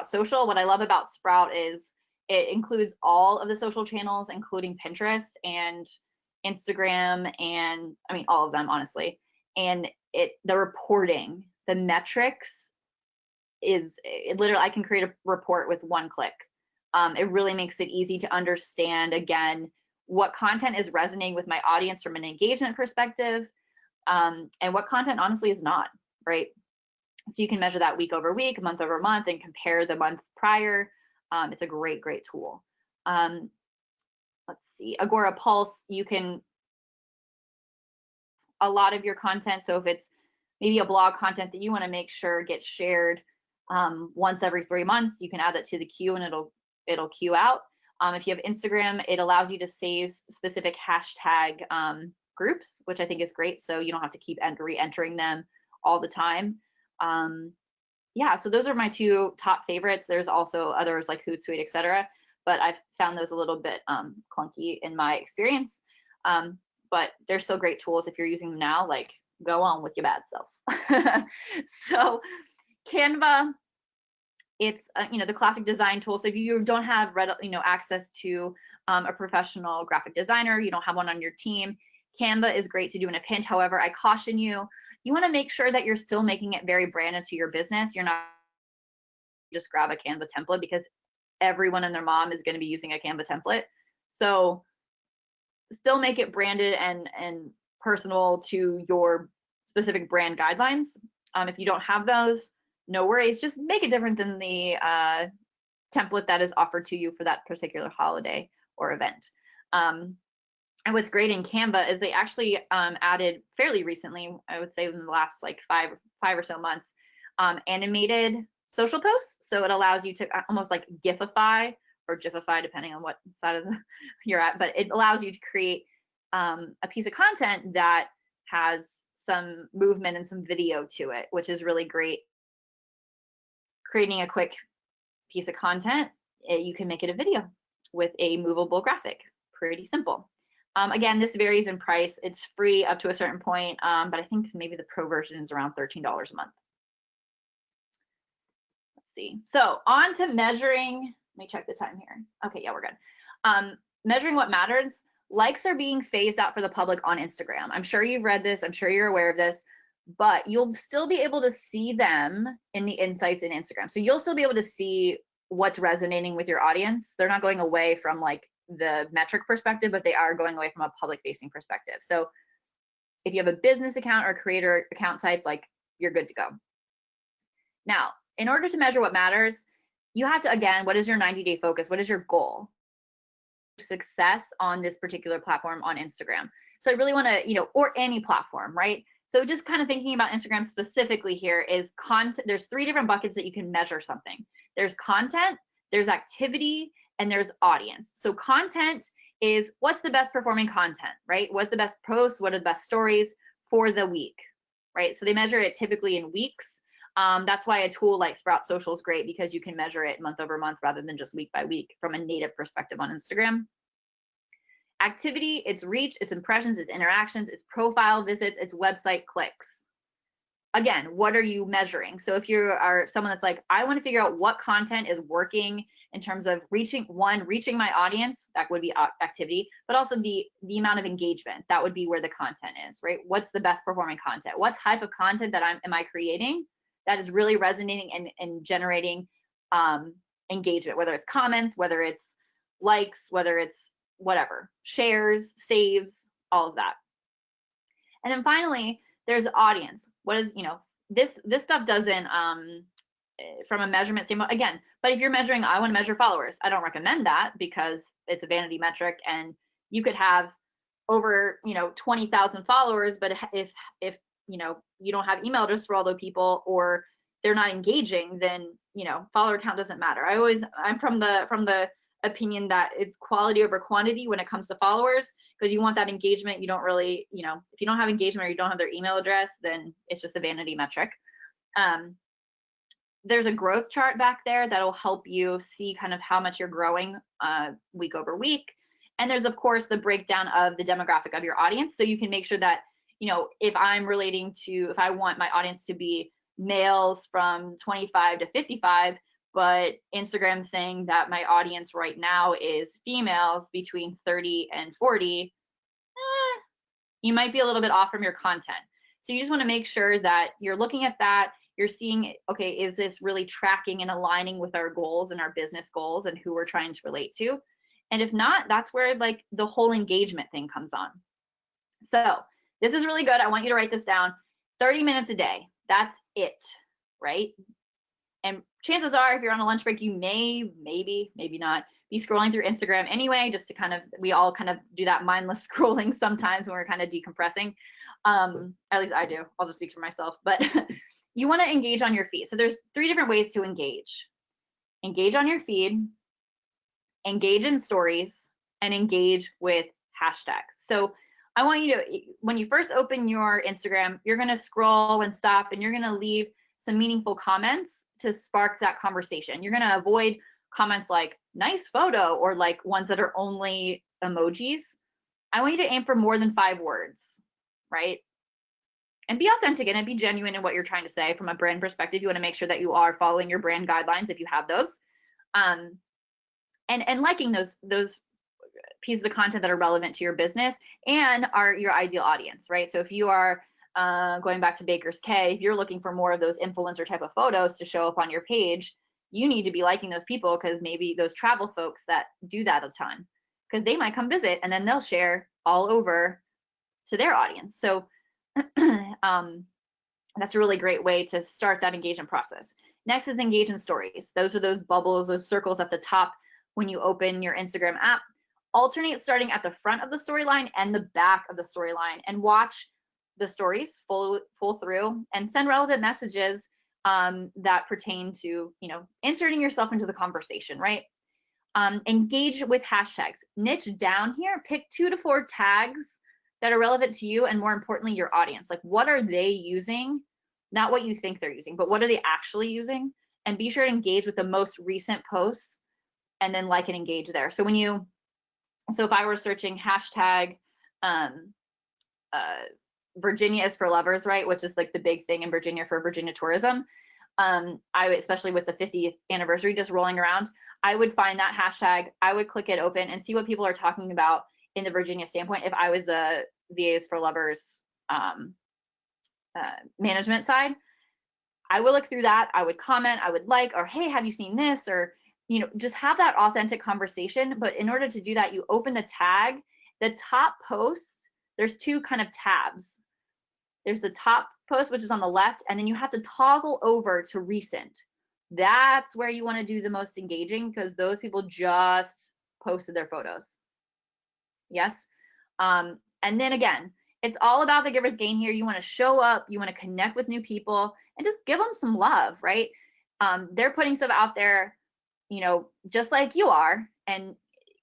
Social. What I love about Sprout is it includes all of the social channels, including Pinterest and Instagram, and I mean all of them honestly. And the reporting, the metrics is literally, I can create a report with one click. It really makes it easy to understand, again, what content is resonating with my audience from an engagement perspective, and what content honestly is not, right? So you can measure that week over week, month over month, and compare the month prior. It's a great, great tool. Let's see, Agora Pulse, you can, a lot of your content, so if it's maybe a blog content that you want to make sure gets shared once every 3 months, you can add that to the queue and it'll queue out. If you have Instagram, it allows you to save specific hashtag groups, which I think is great. So you don't have to keep re-entering them all the time. Yeah, so those are my two top favorites. There's also others like Hootsuite, etc. But I've found those a little bit clunky in my experience. But they're still great tools if you're using them now, like go on with your bad self. So Canva, it's the classic design tool. So if you don't have access to a professional graphic designer, you don't have one on your team, Canva is great to do in a pinch. However, I caution you, you want to make sure that you're still making it very branded to your business. You're not just grab a Canva template, because everyone and their mom is going to be using a Canva template. So still make it branded and personal to your specific brand guidelines. If you don't have those, no worries, just make it different than the template that is offered to you for that particular holiday or event. And what's great in Canva is they actually added fairly recently, I would say in the last like five or so months, animated social posts. So it allows you to almost like GIFify or GIFify, depending on what side of you're at, but it allows you to create a piece of content that has some movement and some video to it, which is really great. Creating a quick piece of content, you can make it a video with a movable graphic. Pretty simple. Again, this varies in price. It's free up to a certain point, but I think maybe the pro version is around $13 a month. Let's see. So on to measuring. Let me check the time here. Okay, yeah, we're good. Measuring what matters. Likes are being phased out for the public on Instagram. I'm sure you've read this. I'm sure you're aware of this. but you'll still be able to see them in the insights in Instagram. So you'll still be able to see what's resonating with your audience. They're not going away from like the metric perspective, but they are going away from a public facing perspective. So if you have a business account or creator account type, like you're good to go. Now, in order to measure what matters, you have to, again, what is your 90-day focus? What is your goal? Success on this particular platform on Instagram. So I really want to, or any platform, right? So just kind of thinking about Instagram specifically here is content. There's 3 different buckets that you can measure something. There's content, there's activity, and there's audience. So content is what's the best performing content, right? What's the best posts? What are the best stories for the week, right? So they measure it typically in weeks. That's why a tool like Sprout Social is great, because you can measure it month over month rather than just week by week from a native perspective on Instagram. Activity, it's reach, it's impressions, it's interactions, it's profile visits, it's website clicks. Again, what are you measuring? So if you are someone that's like, I want to figure out what content is working in terms of reaching my audience, that would be activity, but also the amount of engagement, that would be where the content is, right? What's the best performing content? What type of content that am I creating that is really resonating and generating engagement, whether it's comments, whether it's likes, whether it's whatever, shares, saves, all of that. And then finally, there's audience. What is, this stuff doesn't, from a measurement standpoint, again, but if you're measuring, I want to measure followers, I don't recommend that, because it's a vanity metric and you could have over, 20,000 followers, but if you don't have email address for all those people, or they're not engaging, then, follower count doesn't matter. I'm from the opinion that it's quality over quantity when it comes to followers, because you want that engagement. You don't really, if you don't have engagement or you don't have their email address, then it's just a vanity metric. There's a growth chart back there that'll help you see kind of how much you're growing week over week. And there's, of course, the breakdown of the demographic of your audience. So you can make sure that, if I want my audience to be males from 25 to 55, but Instagram's saying that my audience right now is females between 30 and 40, you might be a little bit off from your content. So you just want to make sure that you're looking at that, you're seeing, okay, is this really tracking and aligning with our goals and our business goals and who we're trying to relate to? And if not, that's where like the whole engagement thing comes on. So this is really good. I want you to write this down. 30 minutes a day. That's it, right? And chances are, if you're on a lunch break, you maybe not be scrolling through Instagram anyway, just to we all kind of do that mindless scrolling sometimes when we're kind of decompressing. At least I do. I'll just speak for myself. But you want to engage on your feed. So there's 3 different ways to engage. Engage on your feed, engage in stories, and engage with hashtags. So I want you to, when you first open your Instagram, you're going to scroll and stop, and you're going to leave some meaningful comments to spark that conversation. You're going to avoid comments like nice photo, or like ones that are only emojis. I want you to aim for more than 5 words, right? And be authentic and be genuine in what you're trying to say. From a brand perspective, you want to make sure that you are following your brand guidelines if you have those, and liking those pieces of content that are relevant to your business and are your ideal audience, right? So if you are going back to Baker's K, if you're looking for more of those influencer type of photos to show up on your page, you need to be liking those people, because maybe those travel folks that do that a ton, because they might come visit and then they'll share all over to their audience. So that's a really great way to start that engagement process. Next is engage in stories. Those are those bubbles, those circles at the top when you open your Instagram app. Alternate starting at the front of the storyline and the back of the storyline, and watch the stories full through, and send relevant messages that pertain to, inserting yourself into the conversation, right? Engage with hashtags. Niche down here, pick 2 to 4 tags that are relevant to you, and more importantly, your audience. Like, what are they using? Not what you think they're using, but what are they actually using? And be sure to engage with the most recent posts, and then like and engage there. So if I were searching hashtag Virginia is for lovers, right, which is like the big thing in Virginia for Virginia tourism, especially with the 50th anniversary just rolling around, I would find that hashtag, I would click it open and see what people are talking about in the Virginia standpoint if I was the VAs for Lovers management side, I would look through that. I would comment, I would like, or hey, have you seen this? Or, just have that authentic conversation. But in order to do that, you open the tag, the top posts, there's two kind of tabs. There's the top post, which is on the left, and then you have to toggle over to recent. That's where you want to do the most engaging, because those people just posted their photos. Yes. And then again, it's all about the giver's gain here. You want to show up, you want to connect with new people, and just give them some love, right? They're putting stuff out there, just like you are, and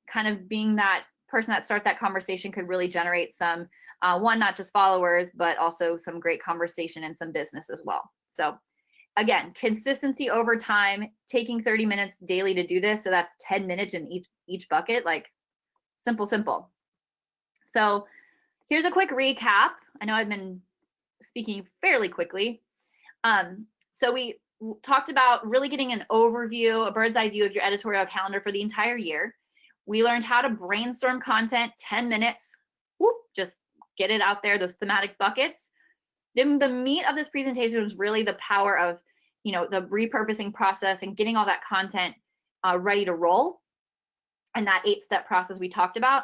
kind of being that person that starts that conversation could really generate some, one, not just followers, but also some great conversation and some business as well. So again, consistency over time, taking 30 minutes daily to do this. So that's 10 minutes in each bucket, like simple. So here's a quick recap. I know I've been speaking fairly quickly. So we talked about really getting an overview, a bird's eye view of your editorial calendar for the entire year. We learned how to brainstorm content, 10 minutes, just get it out there, those thematic buckets. Then the meat of this presentation was really the power of, the repurposing process and getting all that content ready to roll, and that 8-step process we talked about.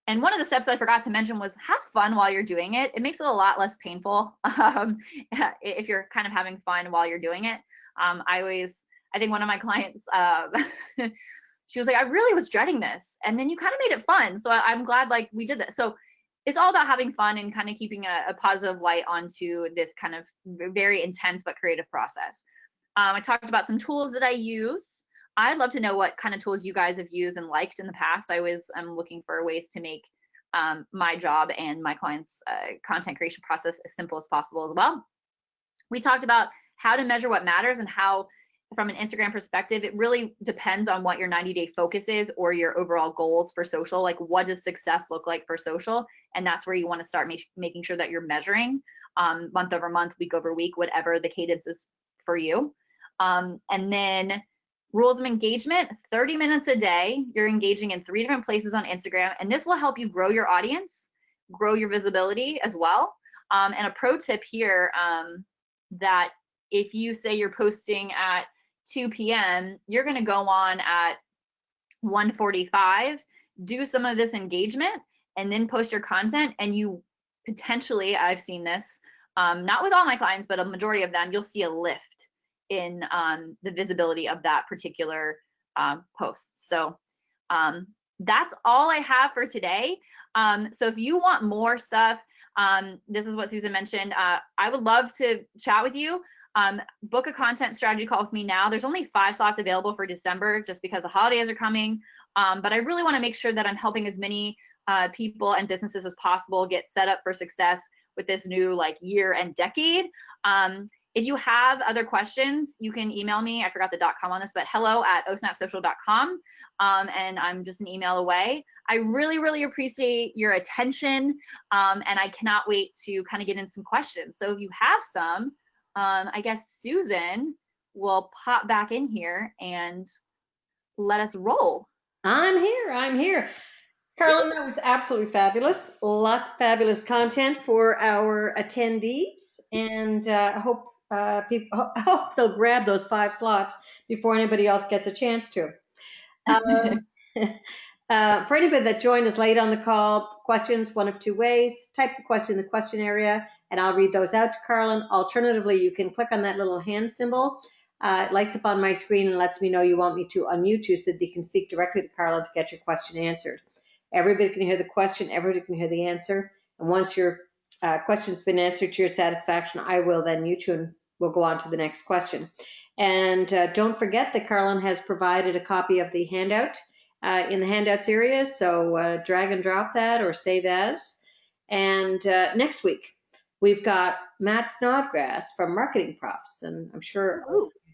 And one of the steps I forgot to mention was have fun while you're doing it. It makes it a lot less painful if you're kind of having fun while you're doing it. I think one of my clients, she was like, I really was dreading this. And then you kind of made it fun. So I'm glad we did that. So it's all about having fun and kind of keeping a positive light onto this kind of very intense but creative process. I talked about some tools that I use. I'd love to know what kind of tools you guys have used and liked in the past. I'm looking for ways to make my job and my clients' content creation process as simple as possible as well. We talked about how to measure what matters and how, from an Instagram perspective, it really depends on what your 90-day focus is or your overall goals for social. Like, what does success look like for social? And that's where you want to start making sure that you're measuring month over month, week over week, whatever the cadence is for you. And then rules of engagement, 30 minutes a day. You're engaging in 3 different places on Instagram, and this will help you grow your audience, grow your visibility as well. And a pro tip here, that if you say you're posting at 2 p.m., you're going to go on at 1:45, do some of this engagement, and then post your content. And you potentially, I've seen this, not with all my clients, but a majority of them, you'll see a lift in the visibility of that particular post. So that's all I have for today. So if you want more stuff, this is what Susan mentioned. I would love to chat with you. Book a content strategy call with me now. There's only 5 slots available for December just because the holidays are coming. But I really want to make sure that I'm helping as many people and businesses as possible get set up for success with this new year and decade. If you have other questions, you can email me. I forgot the .com on this, but hello@osnapsocial.com. And I'm just an email away. I really, really appreciate your attention. And I cannot wait to kind of get in some questions. So if you have some, I guess Susan will pop back in here and let us roll. I'm here. Karlyn, that was absolutely fabulous. Lots of fabulous content for our attendees. And I hope they'll grab those 5 slots before anybody else gets a chance to. For anybody that joined us late on the call, questions one of 2 ways. Type the question in the question area, and I'll read those out to Karlyn. Alternatively, you can click on that little hand symbol. It lights up on my screen and lets me know you want me to unmute you so that you can speak directly to Karlyn to get your question answered. Everybody can hear the question, everybody can hear the answer. And once your question's been answered to your satisfaction, I will then mute you and we'll go on to the next question. And don't forget that Karlyn has provided a copy of the handout in the handouts area. So drag and drop that or save as. And next week, we've got Matt Snodgrass from Marketing Profs. And I'm sure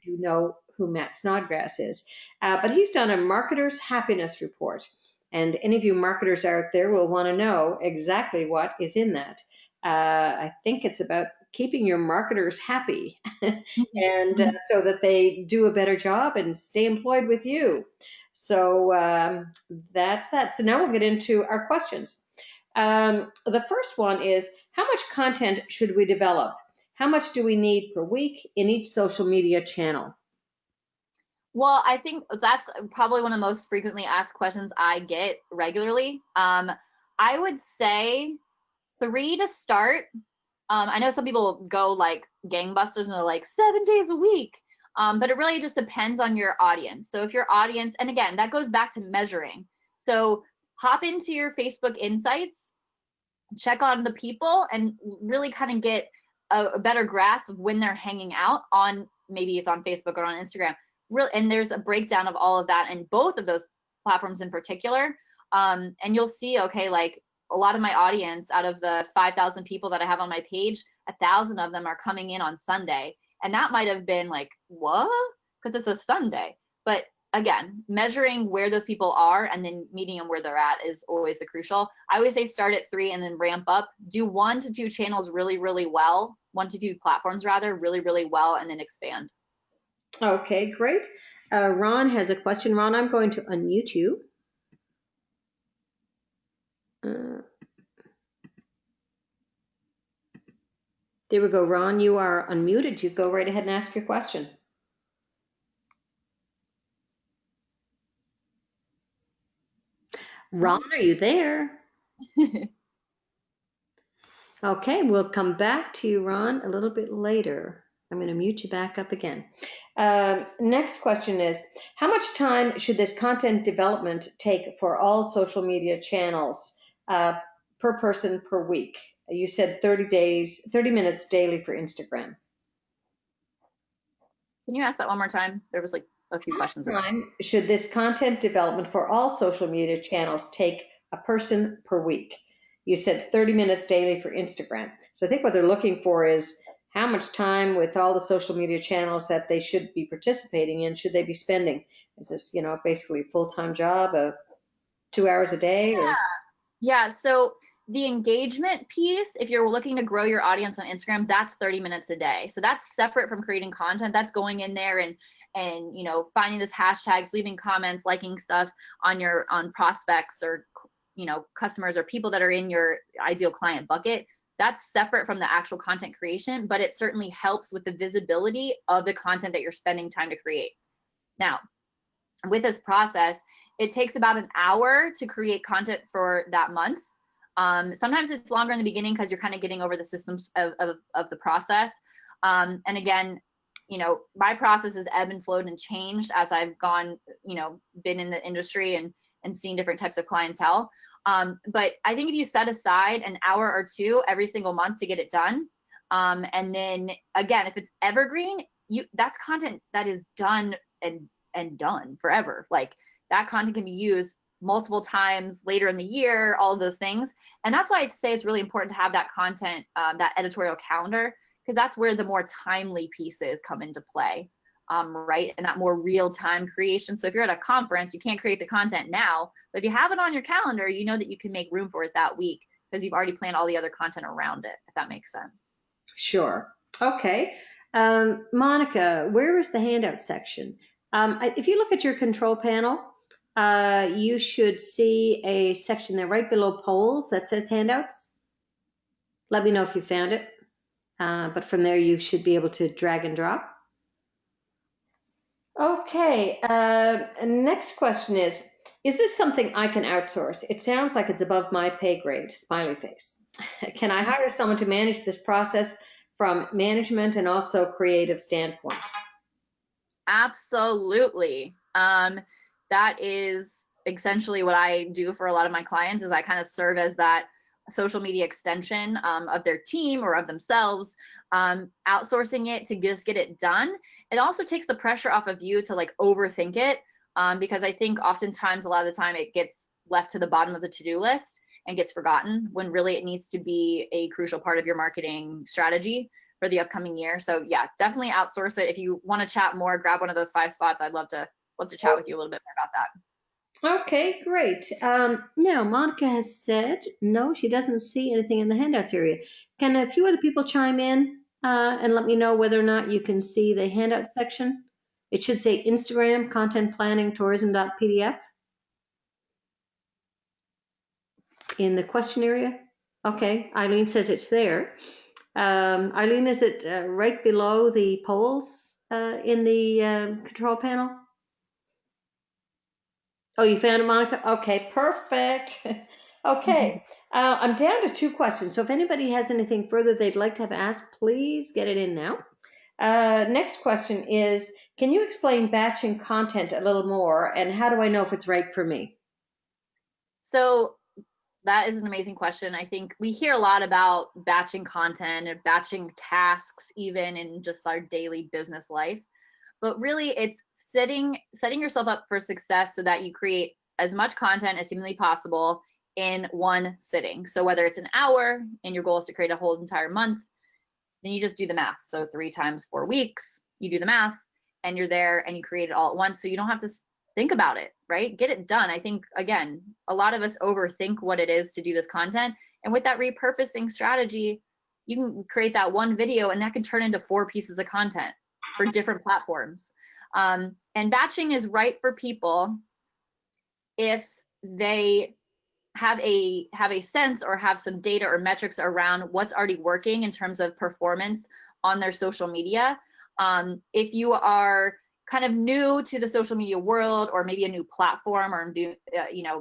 you know who Matt Snodgrass is. But he's done a marketer's happiness report. And any of you marketers out there will want to know exactly what is in that. I think it's about keeping your marketers happy and so that they do a better job and stay employed with you. So that's that. So now we'll get into our questions. The first one is, how much content should we develop? How much do we need per week in each social media channel? Well, I think that's probably one of the most frequently asked questions I get regularly. I would say 3 to start. I know some people go like gangbusters and they're like 7 days a week, but it really just depends on your audience. So if your audience, and again, that goes back to measuring. So hop into your Facebook Insights, check on the people, and really kind of get a better grasp of when they're hanging out on, maybe it's on Facebook or on Instagram. And there's a breakdown of all of that and both of those platforms in particular. And you'll see, okay, like a lot of my audience, out of the 5,000 people that I have on my page, 1,000 of them are coming in on Sunday. And that might have been like, what? Because it's a Sunday. But again, measuring where those people are and then meeting them where they're at is always the crucial. I always say start at 3 and then ramp up. Do 1 to 2 channels really, really well, 1 to 2 platforms rather, really, really well, and then expand. Okay, great. Ron has a question. Ron, I'm going to unmute you. There we go, Ron. You are unmuted. You go right ahead and ask your question. Ron, are you there? Okay, we'll come back to you, Ron, a little bit later. I'm going to mute you back up again. Next question is, how much time should this content development take for all social media channels per person per week? You said 30 minutes daily for Instagram. Can you ask that one more time? There was like a few questions. How much time should this content development for all social media channels take a person per week? You said 30 minutes daily for Instagram. So I think what they're looking for is how much time with all the social media channels that they should be participating in should they be spending? Is this, basically a full-time job of 2 hours a day? Yeah. Or? Yeah. So the engagement piece, if you're looking to grow your audience on Instagram, that's 30 minutes a day. So that's separate from creating content. That's going in there and finding this hashtags, leaving comments, liking stuff on prospects or customers or people that are in your ideal client bucket. That's separate from the actual content creation, but it certainly helps with the visibility of the content that you're spending time to create. Now, with this process, it takes about an hour to create content for that month. Sometimes it's longer in the beginning because you're kind of getting over the systems of the process. And again, my process has ebbed and flowed and changed as I've gone, been in the industry and seen different types of clientele. But I think if you set aside an hour or 2 every single month to get it done, and then again, if it's evergreen, that's content that is done and done forever. Like that content can be used multiple times later in the year, all of those things. And that's why I'd say it's really important to have that content, that editorial calendar, because that's where the more timely pieces come into play. Right? And that more real-time creation. So if you're at a conference, you can't create the content now, but if you have it on your calendar, you know that you can make room for it that week because you've already planned all the other content around it, if that makes sense. Sure. Okay. Monica, where is the handout section? If you look at your control panel, you should see a section there right below polls that says handouts. Let me know if you found it. But from there, you should be able to drag and drop. Okay, next question is this something I can outsource? It sounds like it's above my pay grade, smiley face. Can I hire someone to manage this process from management and also creative standpoint? Absolutely. That is essentially what I do for a lot of my clients is I kind of serve as that social media extension of their team or of themselves, outsourcing it to just get it done. It also takes the pressure off of you to like overthink it because I think oftentimes a lot of the time it gets left to the bottom of the to-do list and gets forgotten when really it needs to be a crucial part of your marketing strategy for the upcoming year. So yeah, definitely outsource it. If you want to chat more, grab one of those 5 spots. I'd love to chat with you a little bit more about that. Okay, great. Now, Monica has said, no, she doesn't see anything in the handouts area. Can a few other people chime in and let me know whether or not you can see the handout section? It should say Instagram, content planning, tourism.pdf in the question area. Okay, Eileen says it's there. Eileen, is it right below the polls in the control panel? Oh, you found it, Monica? Okay, perfect. Okay, I'm down to 2 questions. So if anybody has anything further they'd like to have asked, please get it in now. Next question is, can you explain batching content a little more, and how do I know if it's right for me? So that is an amazing question. I think we hear a lot about batching content or batching tasks, even in just our daily business life. But really, it's setting yourself up for success so that you create as much content as humanly possible in one sitting. So whether it's an hour and your goal is to create a whole entire month, then you just do the math. So 3 times 4 weeks, you do the math and you're there and you create it all at once. So you don't have to think about it, right? Get it done. I think, again, a lot of us overthink what it is to do this content. And with that repurposing strategy, you can create that one video and that can turn into 4 pieces of content for different platforms. And batching is right for people if they have a sense or have some data or metrics around what's already working in terms of performance on their social media. If you are kind of new to the social media world, or maybe a new platform, or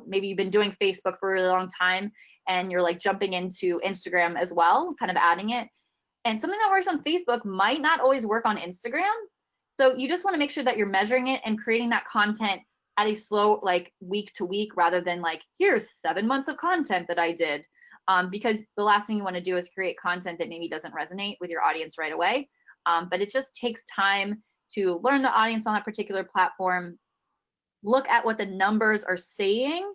maybe you've been doing Facebook for a really long time and you're like jumping into Instagram as well, kind of adding it. And something that works on Facebook might not always work on Instagram. So you just want to make sure that you're measuring it and creating that content at a slow, like week to week, rather than like, here's 7 months of content that I did. Because the last thing you want to do is create content that maybe doesn't resonate with your audience right away. But it just takes time to learn the audience on that particular platform, look at what the numbers are saying,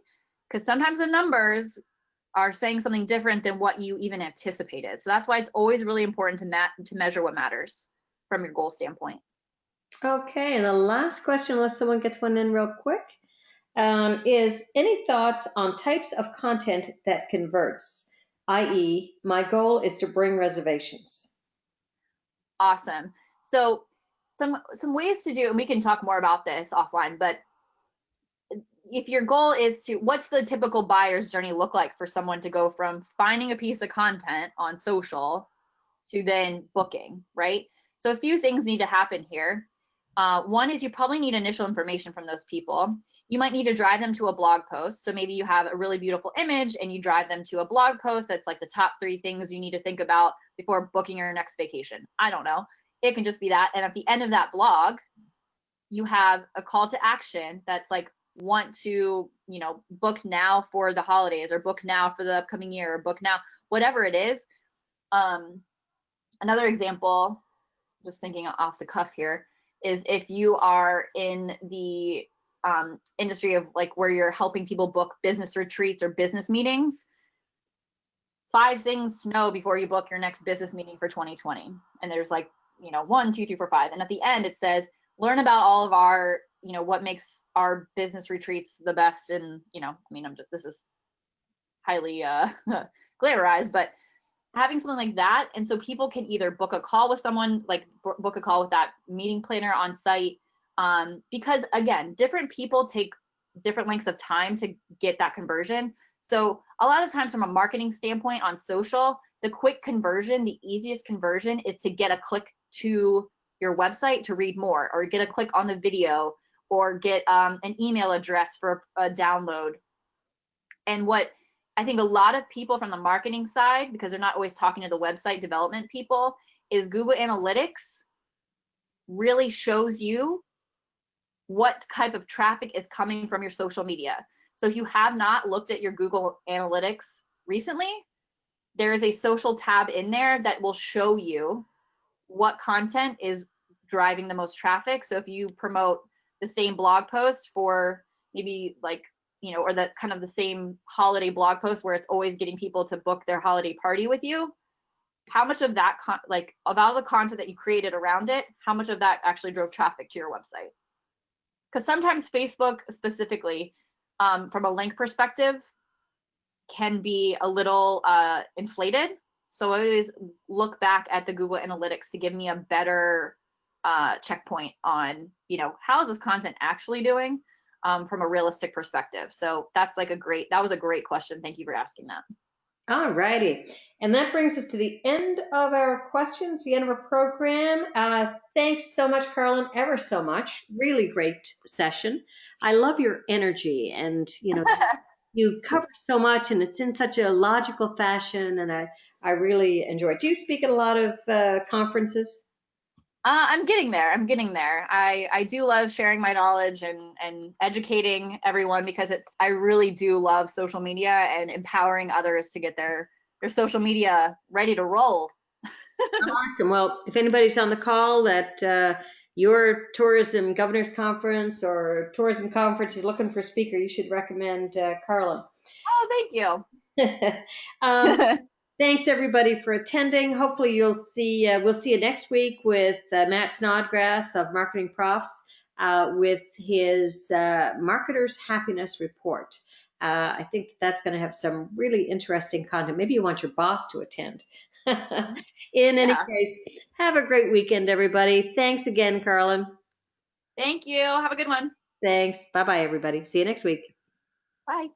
because sometimes the numbers are saying something different than what you even anticipated. So that's why it's always really important to measure what matters from your goal standpoint. Okay, and the last question, unless someone gets one in real quick, is any thoughts on types of content that converts, i.e., my goal is to bring reservations? Awesome. So some ways to do, and we can talk more about this offline, but if your goal is to, what's the typical buyer's journey look like for someone to go from finding a piece of content on social to then booking, right? So a few things need to happen here. One is you probably need initial information from those people. You might need to drive them to a blog post. So maybe you have a really beautiful image and you drive them to a blog post that's like the top 3 things you need to think about before booking your next vacation. I don't know. It can just be that. And at the end of that blog, you have a call to action that's like, want to, book now for the holidays, or book now for the upcoming year, or book now, whatever it is. Another example, just thinking off the cuff here, is if you are in the industry of like where you're helping people book business retreats or business meetings, 5 things to know before you book your next business meeting for 2020. And there's like, 1, 2, 3, 4, 5. And at the end, it says, learn about all of our, what makes our business retreats the best. And, this is highly glamorized, but having something like that. And so people can either book a call with someone, like book a call with that meeting planner on site. Because again, different people take different lengths of time to get that conversion. So a lot of times from a marketing standpoint on social, the quick conversion, the easiest conversion is to get a click to your website to read more, or get a click on the video, or get an email address for a download. And what I think a lot of people from the marketing side, because they're not always talking to the website development people, is Google Analytics really shows you what type of traffic is coming from your social media. So if you have not looked at your Google Analytics recently, there is a social tab in there that will show you what content is driving the most traffic. So if you promote the same blog post for maybe like, or the kind of the same holiday blog post where it's always getting people to book their holiday party with you, how much of that, of all the content that you created around it, how much of that actually drove traffic to your website? Because sometimes Facebook specifically, from a link perspective, can be a little inflated. So I always look back at the Google Analytics to give me a better checkpoint on, how is this content actually doing from a realistic perspective. So that's like that was a great question. Thank you for asking that. All righty. And that brings us to the end of our questions, the end of our program. Thanks so much, Karlyn, ever so much. Really great session. I love your energy, and you cover so much, and it's in such a logical fashion, and I really enjoy it. Do you speak at a lot of conferences? I'm getting there. I'm getting there. I do love sharing my knowledge and educating everyone because I really do love social media and empowering others to get their social media ready to roll. Awesome. Well, if anybody's on the call at your tourism governor's conference or tourism conference is looking for a speaker, you should recommend Karlyn. Oh, thank you. um, Thanks everybody for attending. Hopefully we'll see you next week with Matt Snodgrass of Marketing Profs with his Marketer's Happiness Report. I think that's going to have some really interesting content. Maybe you want your boss to attend. In any Yeah. case, have a great weekend, everybody. Thanks again, Karlyn. Thank you. Have a good one. Thanks. Bye-bye, everybody. See you next week. Bye.